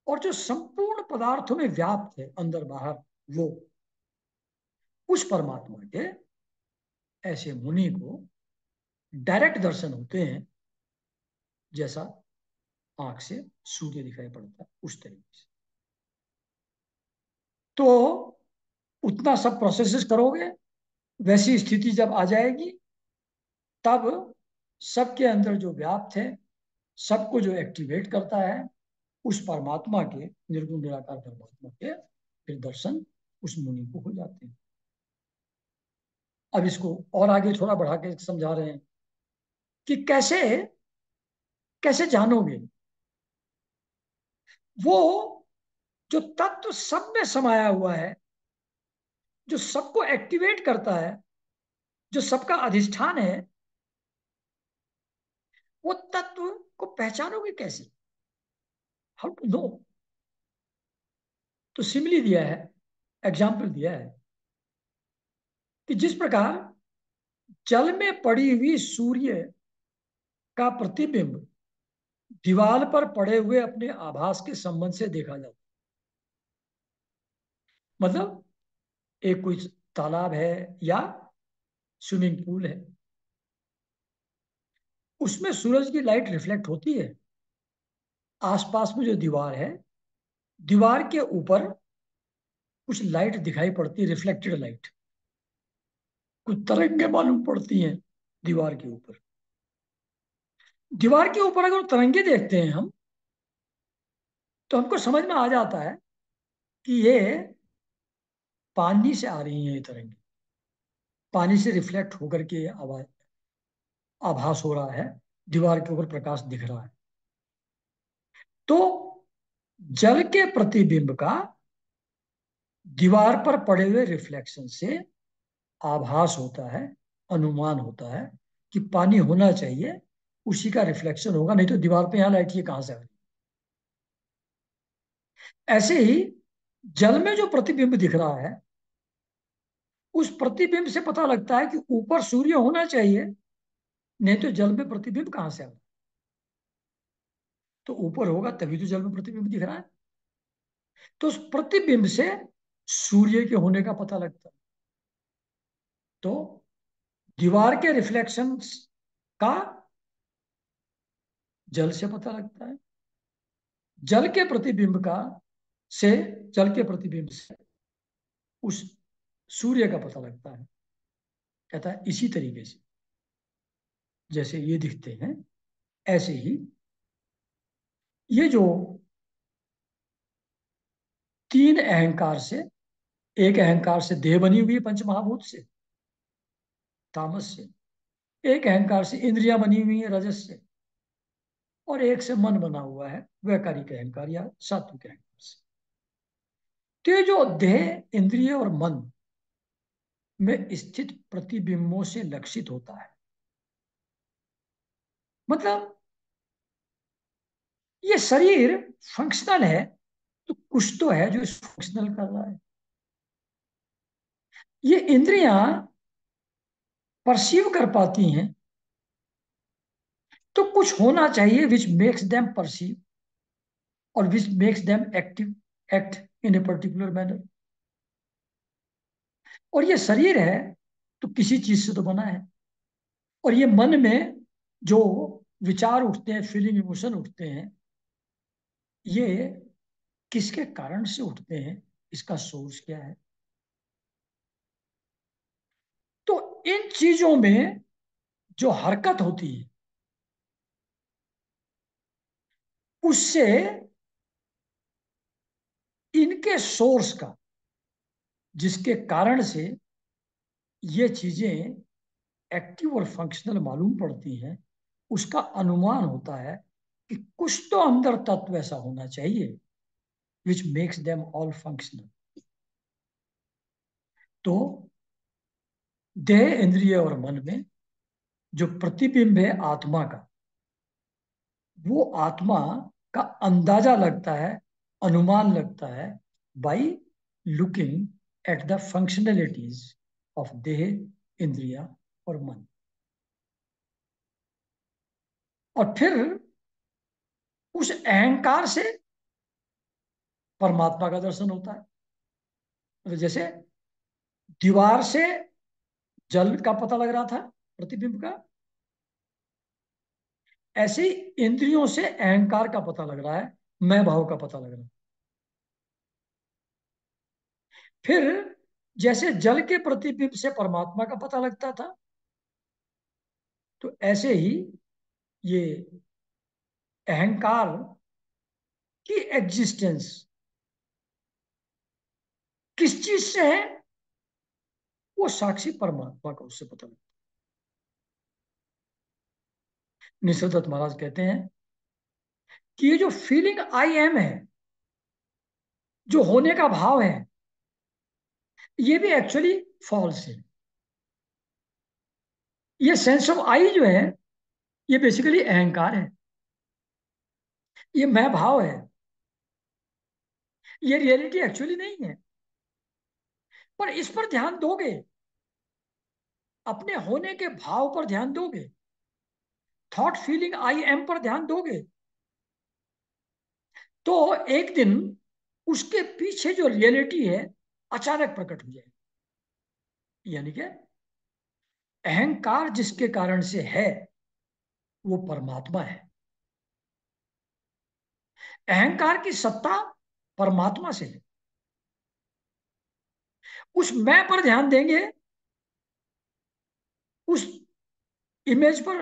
और जो संपूर्ण पदार्थों में व्याप्त है अंदर बाहर, वो, उस परमात्मा के ऐसे मुनि को डायरेक्ट दर्शन होते हैं, जैसा आंख से सूर्य दिखाई पड़ता है उस तरीके से। तो उतना सब प्रोसेसेस करोगे, वैसी स्थिति जब आ जाएगी, तब सबके अंदर जो व्याप्त है, सबको जो एक्टिवेट करता है, उस परमात्मा के, निर्गुण निराकार परमात्मा के फिर दर्शन उस मुनि को हो जाते हैं। अब इसको और आगे थोड़ा बढ़ा के समझा रहे हैं कि कैसे कैसे जानोगे। वो जो तत्व सब में समाया हुआ है, जो सबको एक्टिवेट करता है, जो सबका अधिष्ठान है, वो तत्व को पहचानोगे कैसे, हाउ टू नो। तो सिमिली दिया है, एग्जाम्पल दिया है कि जिस प्रकार जल में पड़ी हुई सूर्य का प्रतिबिंब दीवार पर पड़े हुए अपने आभास के संबंध से देखा जाता है। मतलब एक कोई तालाब है या स्विमिंग पूल है, उसमें सूरज की लाइट रिफ्लेक्ट होती है। आसपास में जो दीवार है, दीवार के ऊपर कुछ लाइट दिखाई पड़ती है, रिफ्लेक्टेड लाइट, कुछ तरंगे मालूम पड़ती हैं दीवार के ऊपर। दीवार के ऊपर अगर तरंगे देखते हैं हम, तो हमको समझ में आ जाता है कि ये पानी से आ रही हैं, ये तरंगे पानी से रिफ्लेक्ट होकर के आवाज आभास हो रहा है, दीवार के ऊपर प्रकाश दिख रहा है। तो जल के प्रतिबिंब का दीवार पर पड़े हुए रिफ्लेक्शन से आभास होता है, अनुमान होता है कि पानी होना चाहिए, उसी का रिफ्लेक्शन होगा, नहीं तो दीवार पे यहां लाइट ये कहां से आ रही। ऐसे ही जल में जो प्रतिबिंब दिख रहा है, उस प्रतिबिंब से पता लगता है कि ऊपर सूर्य होना चाहिए, नहीं तो जल में प्रतिबिंब कहां से आ रहा है। तो ऊपर होगा तभी तो जल में प्रतिबिंब दिख रहा है। तो उस प्रतिबिंब से सूर्य के होने का पता लगता है। तो दीवार के रिफ्लेक्शन का जल से पता लगता है, जल के प्रतिबिंब का से जल के प्रतिबिंब से उस सूर्य का पता लगता है। कहता है इसी तरीके से जैसे ये दिखते हैं, ऐसे ही ये जो तीन अहंकार से, एक अहंकार से देह बनी हुई है पंच महाभूत से, तामस से। एक अहंकार से इंद्रियां बनी हुई है, रजस से। और एक से मन बना हुआ है, वैकारिक अहंकार या सात्विक अहंकार से। तो ये जो देह, इंद्रिय और मन में स्थित प्रतिबिंबों से लक्षित होता है। मतलब ये शरीर फंक्शनल है, तो कुछ तो है जो इस फंक्शनल कर रहा है। ये इंद्रियां परसीव कर पाती हैं, तो कुछ होना चाहिए विच मेक्स देम परसीव और which makes them active, act in a particular manner. और ये शरीर है तो किसी चीज से तो बना है। और ये मन में जो विचार उठते हैं, फीलिंग, इमोशन उठते हैं, ये किसके कारण से उठते हैं, इसका सोर्स क्या है। तो इन चीजों में जो हरकत होती है, उससे इनके सोर्स का, जिसके कारण से ये चीजें एक्टिव और फंक्शनल मालूम पड़ती हैं, उसका अनुमान होता है कि कुछ तो अंदर तत्व ऐसा होना चाहिए which makes them all functional. तो देह, इंद्रिय और मन में जो प्रतिबिंब है आत्मा का, वो आत्मा का अंदाजा लगता है, अनुमान लगता है, by looking at the functionalities of देह, इंद्रिया और मन। और फिर उस अहंकार से परमात्मा का दर्शन होता है। मतलब जैसे दीवार से जल का पता लग रहा था, प्रतिबिंब का, ऐसे ही इंद्रियों से अहंकार का पता लग रहा है, मैं भाव का पता लग रहा है। फिर जैसे जल के प्रतिबिंब से परमात्मा का पता लगता था, तो ऐसे ही ये अहंकार की एग्जिस्टेंस किस चीज से है, वो साक्षी परमात्मा का उससे पता लगता है। निसर्गदत्त महाराज कहते हैं कि ये जो फीलिंग आई एम है, जो होने का भाव है, ये भी एक्चुअली फॉल्स है। ये सेंस ऑफ आई जो है, ये बेसिकली अहंकार है, ये मैं भाव है, ये रियलिटी एक्चुअली नहीं है। पर इस पर ध्यान दोगे, अपने होने के भाव पर ध्यान दोगे, थॉट फीलिंग आई एम पर ध्यान दोगे, तो एक दिन उसके पीछे जो रियलिटी है अचानक प्रकट हो जाएगी। यानी कि अहंकार जिसके कारण से है वो परमात्मा है। अहंकार की सत्ता परमात्मा से है। उस मैं पर ध्यान देंगे, उस इमेज पर,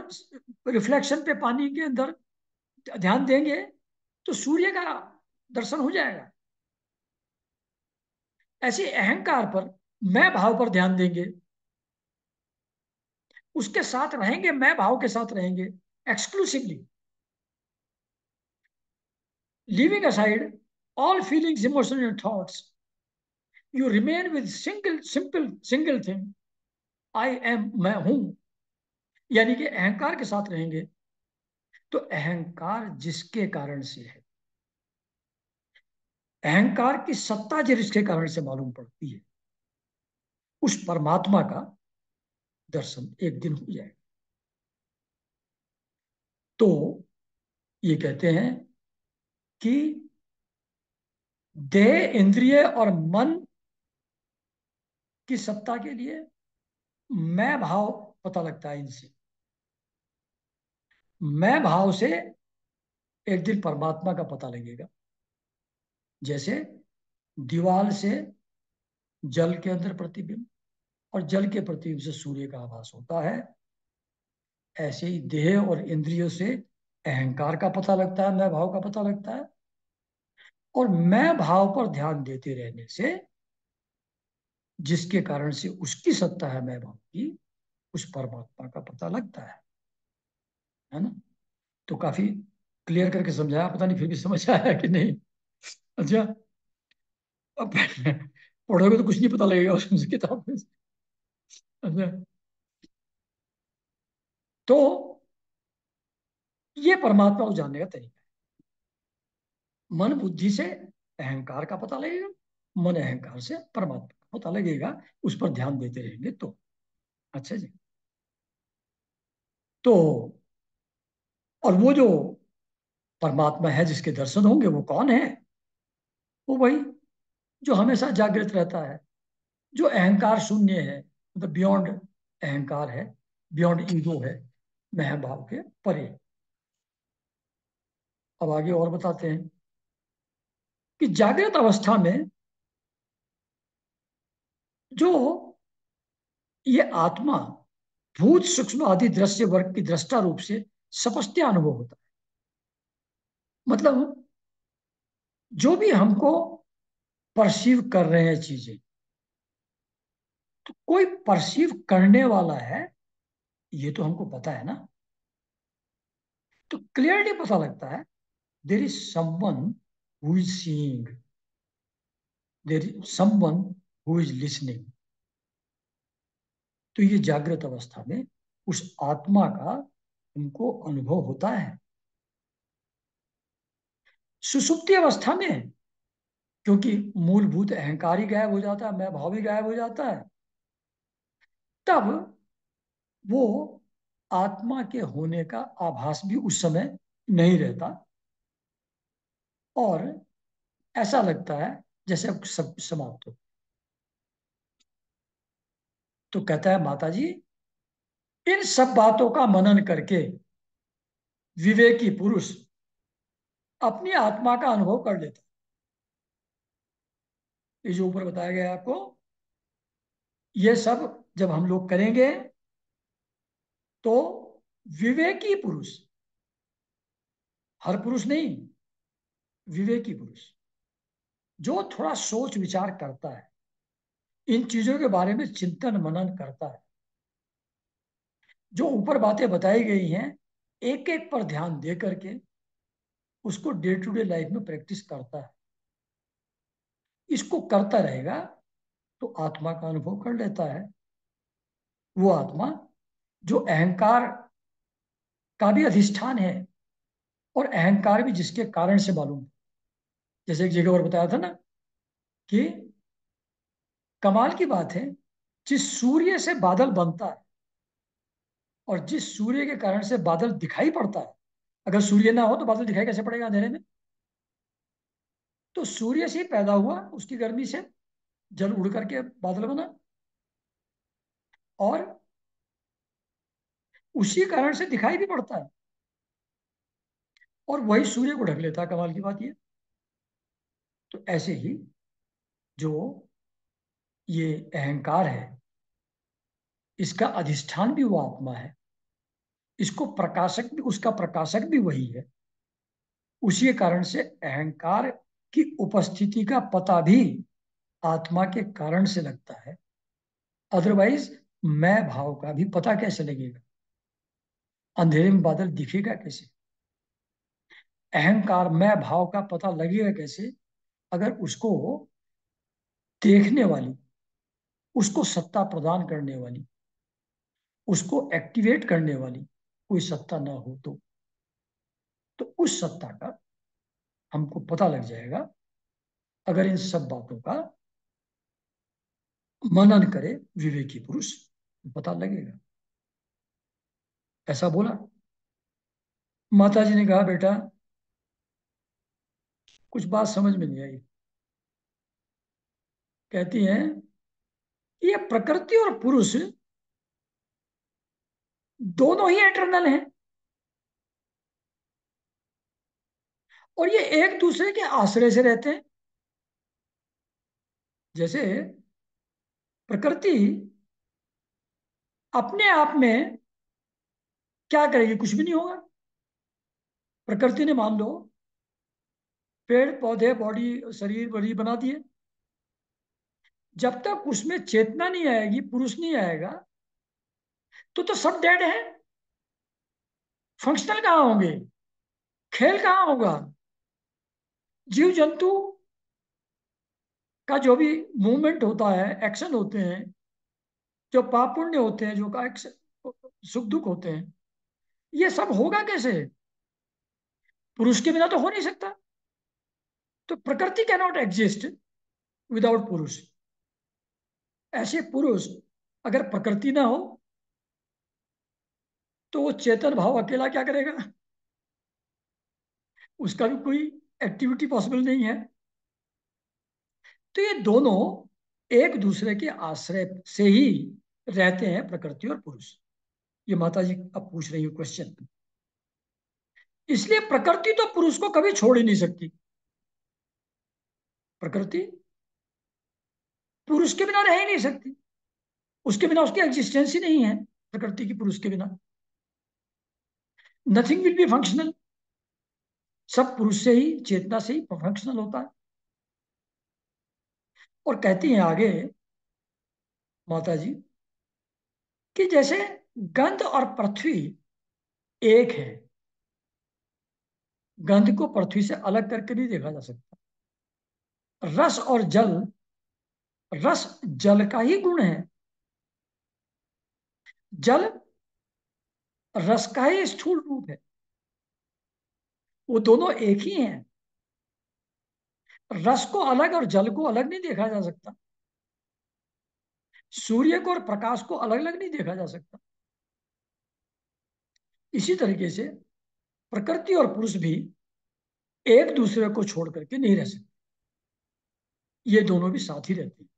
रिफ्लेक्शन पे पानी के अंदर ध्यान देंगे तो सूर्य का दर्शन हो जाएगा। ऐसे अहंकार पर, मैं भाव पर ध्यान देंगे, उसके साथ रहेंगे, मैं भाव के साथ रहेंगे exclusively, leaving aside all feelings, emotions and thoughts, you remain with single thing, I am, मैं हूं। यानी कि अहंकार के साथ रहेंगे तो अहंकार जिसके कारण से है, अहंकार की सत्ता जिसके कारण से मालूम पड़ती है, उस परमात्मा का दर्शन एक दिन हो जाएगा। तो ये कहते हैं कि देह, इंद्रिय और मन की सत्ता के लिए मैं भाव पता लगता है इनसे। मैं भाव से एक दिन परमात्मा का पता लगेगा। जैसे दीवाल से जल के अंदर प्रतिबिंब और जल के प्रतिबिंब से सूर्य का आभास होता है, ऐसे ही देह और इंद्रियों से अहंकार का पता लगता है, मैं भाव का पता लगता है। और मैं भाव पर ध्यान देते रहने से, जिसके कारण से उसकी सत्ता है मैं भाव की, उस परमात्मा का पता लगता है ना। तो काफी क्लियर करके समझाया, पता नहीं फिर भी समझ आया कि नहीं। अच्छा, अब पढ़ोगे तो कुछ नहीं पता लगेगा उस किताब में से। अच्छा, तो ये परमात्मा को जानने का तरीका है। मन बुद्धि से अहंकार का पता लगेगा, मन अहंकार से परमात्मा का पता लगेगा, उस पर ध्यान देते रहेंगे तो। अच्छा जी। तो और वो जो परमात्मा है जिसके दर्शन होंगे वो कौन है? वो वही जो हमेशा जागृत रहता है, जो अहंकार शून्य है, मतलब बियॉन्ड अहंकार है, बियॉन्ड ईगो है, मैं भाव के परे। अब आगे और बताते हैं कि जागृत अवस्था में जो ये आत्मा भूत सूक्ष्म आदि दृश्य वर्ग की दृष्टा रूप से स्पष्ट अनुभव होता है। मतलब जो भी हमको परसीव कर रहे हैं चीजें, तो कोई परसीव करने वाला है, ये तो हमको पता है ना। तो क्लियरली पता लगता है, there is someone who is seeing, there is someone who is listening. तो ये जागृत अवस्था में उस आत्मा का हमको अनुभव होता है। सुसुप्ति अवस्था में क्योंकि मूलभूत अहंकार ही गायब हो जाता है, मैं भाव ही गायब हो जाता है, तब वो आत्मा के होने का आभास भी उस समय नहीं रहता, और ऐसा लगता है जैसे अब सब समाप्त हो। तो कहता है माता जी, इन सब बातों का मनन करके विवेकी पुरुष अपनी आत्मा का अनुभव कर लेता है। ये जो ऊपर बताया गया है आपको, ये सब जब हम लोग करेंगे तो विवेकी पुरुष, हर पुरुष नहीं, विवेकी पुरुष जो थोड़ा सोच विचार करता है, इन चीजों के बारे में चिंतन मनन करता है, जो ऊपर बातें बताई गई हैं एक एक पर ध्यान दे करके उसको डे टू डे लाइफ में प्रैक्टिस करता है, इसको करता रहेगा तो आत्मा का अनुभव कर लेता है। वो आत्मा जो अहंकार का भी अधिष्ठान है और अहंकार भी जिसके कारण से मालूम है। जैसे एक जगह और बताया था ना कि कमाल की बात है, जिस सूर्य से बादल बनता है और जिस सूर्य के कारण से बादल दिखाई पड़ता है, अगर सूर्य ना हो तो बादल दिखाई कैसे पड़ेगा अंधेरे में? तो सूर्य से ही पैदा हुआ, उसकी गर्मी से जल उड़ करके बादल बना, और उसी कारण से दिखाई भी पड़ता है, और वही सूर्य को ढक लेता है। कमाल की बात ये। तो ऐसे ही जो ये अहंकार है, इसका अधिष्ठान भी वो आत्मा है, इसको प्रकाशक भी, उसका प्रकाशक भी वही है। उसी कारण से अहंकार की उपस्थिति का पता भी आत्मा के कारण से लगता है। अदरवाइज मैं भाव का भी पता कैसे लगेगा? अंधेरे में बादल दिखेगा कैसे? अहंकार मैं भाव का पता लगेगा कैसे अगर उसको देखने वाली, उसको सत्ता प्रदान करने वाली, उसको एक्टिवेट करने वाली कोई सत्ता ना हो तो उस सत्ता का हमको पता लग जाएगा अगर इन सब बातों का मनन करे विवेकी पुरुष, तो पता लगेगा। ऐसा बोला। माता जी ने कहा, बेटा कुछ बात समझ में नहीं आई। कहती हैं कि ये प्रकृति और पुरुष दोनों ही एटर्नल हैं, और ये एक दूसरे के आश्रय से रहते हैं। जैसे प्रकृति अपने आप में क्या करेगी? कुछ भी नहीं होगा। प्रकृति ने मान लो पेड़ पौधे बॉडी शरीर बड़ी बना दिए, जब तक उसमें चेतना नहीं आएगी, पुरुष नहीं आएगा, तो सब डेड है। फंक्शनल कहाँ होंगे? खेल कहाँ होगा? जीव जंतु का जो भी मूवमेंट होता है, एक्शन होते हैं, जो पाप पुण्य होते हैं, जो का सुख दुख होते हैं, ये सब होगा कैसे? पुरुष के बिना तो हो नहीं सकता। तो प्रकृति कैन नॉट एग्जिस्ट विदाउट पुरुष। ऐसे पुरुष, अगर प्रकृति ना हो तो वो चेतन भाव अकेला क्या करेगा? उसका भी कोई एक्टिविटी पॉसिबल नहीं है। तो ये दोनों एक दूसरे के आश्रय से ही रहते हैं, प्रकृति और पुरुष। ये माता जी अब पूछ रही हूँ क्वेश्चन। इसलिए प्रकृति तो पुरुष को कभी छोड़ ही नहीं सकती। प्रकृति पुरुष के बिना रह ही नहीं सकती। उसके बिना उसकी एग्जिस्टेंस ही नहीं है। प्रकृति की पुरुष के बिना नथिंग विल बी फंक्शनल। सब पुरुष से ही, चेतना से ही फंक्शनल होता है। और कहती हैं आगे माता जी कि जैसे गंध और पृथ्वी एक है, गंध को पृथ्वी से अलग करके नहीं देखा जा सकता। रस और जल, रस जल का ही गुण है, जल रस का ही स्थूल रूप है। वो दोनों एक ही हैं। रस को अलग और जल को अलग नहीं देखा जा सकता। सूर्य को और प्रकाश को अलग अलग नहीं देखा जा सकता। इसी तरीके से प्रकृति और पुरुष भी एक दूसरे को छोड़ करके नहीं रह सकते। ये दोनों भी साथ ही रहते हैं।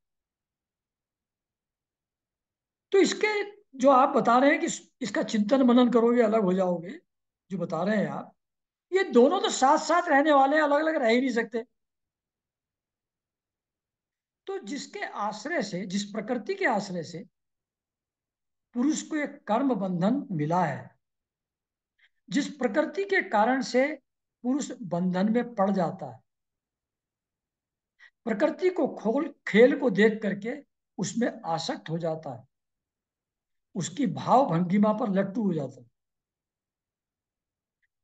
तो इसके जो आप बता रहे हैं कि इसका चिंतन मनन करोगे अलग हो जाओगे, जो बता रहे हैं आप, ये दोनों तो साथ साथ रहने वाले हैं, अलग अलग रह ही नहीं सकते। तो जिसके आश्रय से, जिस प्रकृति के आश्रय से पुरुष को एक कर्म बंधन मिला है, जिस प्रकृति के कारण से पुरुष बंधन में पड़ जाता है, प्रकृति को खोल खेल को देख करके उसमें आसक्त हो जाता है, उसकी भाव भंगिमा पर लट्टू हो जाता है,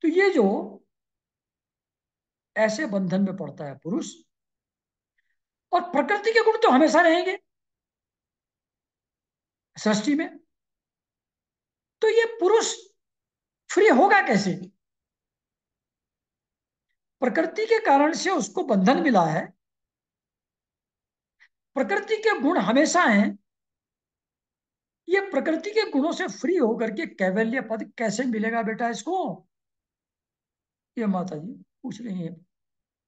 तो ये जो ऐसे बंधन में पड़ता है पुरुष, और प्रकृति के गुण तो हमेशा रहेंगे सृष्टि में, तो ये पुरुष फ्री होगा कैसे? प्रकृति के कारण से उसको बंधन मिला है, प्रकृति के गुण हमेशा हैं, ये प्रकृति के गुणों से फ्री होकर के कैवल्य पद कैसे मिलेगा बेटा इसको? ये माता जी पूछ रही है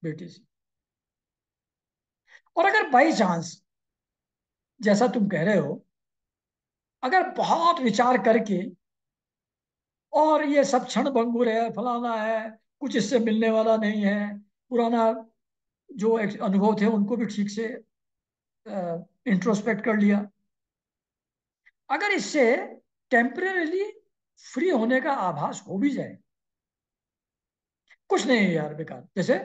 बेटे से। और अगर बाई चांस, जैसा तुम कह रहे हो, अगर बहुत विचार करके और ये सब क्षण भंगुर है, फलाना है, कुछ इससे मिलने वाला नहीं है, पुराना जो अनुभव थे उनको भी ठीक से इंट्रोस्पेक्ट कर लिया, अगर इससे टेम्परेली फ्री होने का आभास हो भी जाए, कुछ नहीं है यार, बेकार। जैसे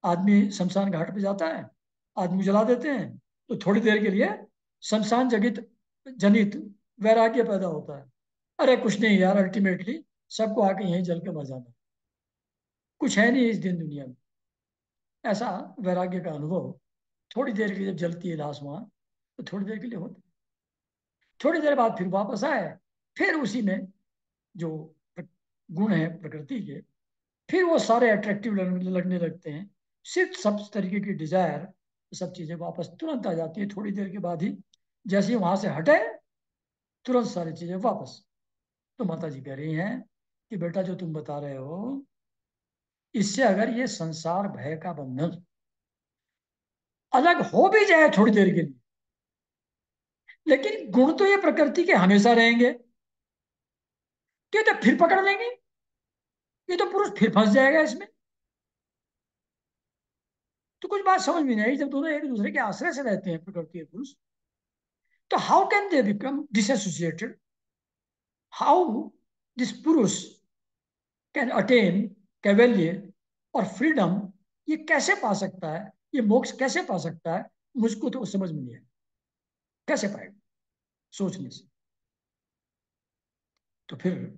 आदमी शमशान घाट पे जाता है, आदमी जला देते हैं, तो थोड़ी देर के लिए शमशान जगित जनित वैराग्य पैदा होता है। अरे कुछ नहीं यार, अल्टीमेटली सबको आके यहीं जल के मर जाना है। कुछ है नहीं इस दिन दुनिया में। ऐसा वैराग्य का अनुभव थोड़ी देर के लिए, जब जलती है लाश वहां, तो थोड़ी देर के लिए होता है। थोड़ी देर बाद फिर वापस आए, फिर उसी में जो गुण है प्रकृति के, फिर वो सारे अट्रैक्टिव लगने लगते हैं। सिर्फ सब तरीके की डिजायर, सब चीजें वापस तुरंत आ जाती है थोड़ी देर के बाद ही। जैसे ही वहां से हटे, तुरंत सारी चीजें वापस। तो माता जी कह रही हैं कि बेटा जो तुम बता रहे हो, इससे अगर ये संसार भय का बंधन अलग हो भी जाए थोड़ी देर के लिए, लेकिन गुण तो ये प्रकृति के हमेशा रहेंगे। ये तो फिर पकड़ लेंगे, ये तो पुरुष फिर फंस जाएगा इसमें। तो कुछ बात समझ में नहीं आई, जब दोनों एक दूसरे के आश्रय से रहते हैं, प्रकृति और पुरुष, तो how can they become dissociated? How this पुरुष कैन अटेन कैवेल्य और फ्रीडम? ये कैसे पा सकता है, ये मोक्ष कैसे पा सकता है? मुझको तो समझ में नहीं है, कैसे पाएगा सोचने से। तो फिर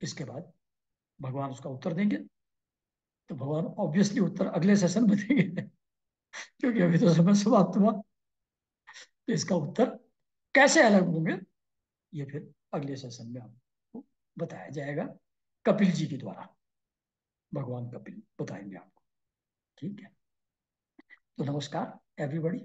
इसके बाद भगवान उसका उत्तर देंगे। तो भगवान ऑब्वियसली उत्तर अगले सेशन में देंगे, क्योंकि अभी तो समय समाप्त हुआ। तो इसका उत्तर कैसे अलग होंगे, ये फिर अगले सेशन में आपको बताया जाएगा, कपिल जी के द्वारा। भगवान कपिल बताएंगे आपको। ठीक है, तो नमस्कार एवरीबॉडी।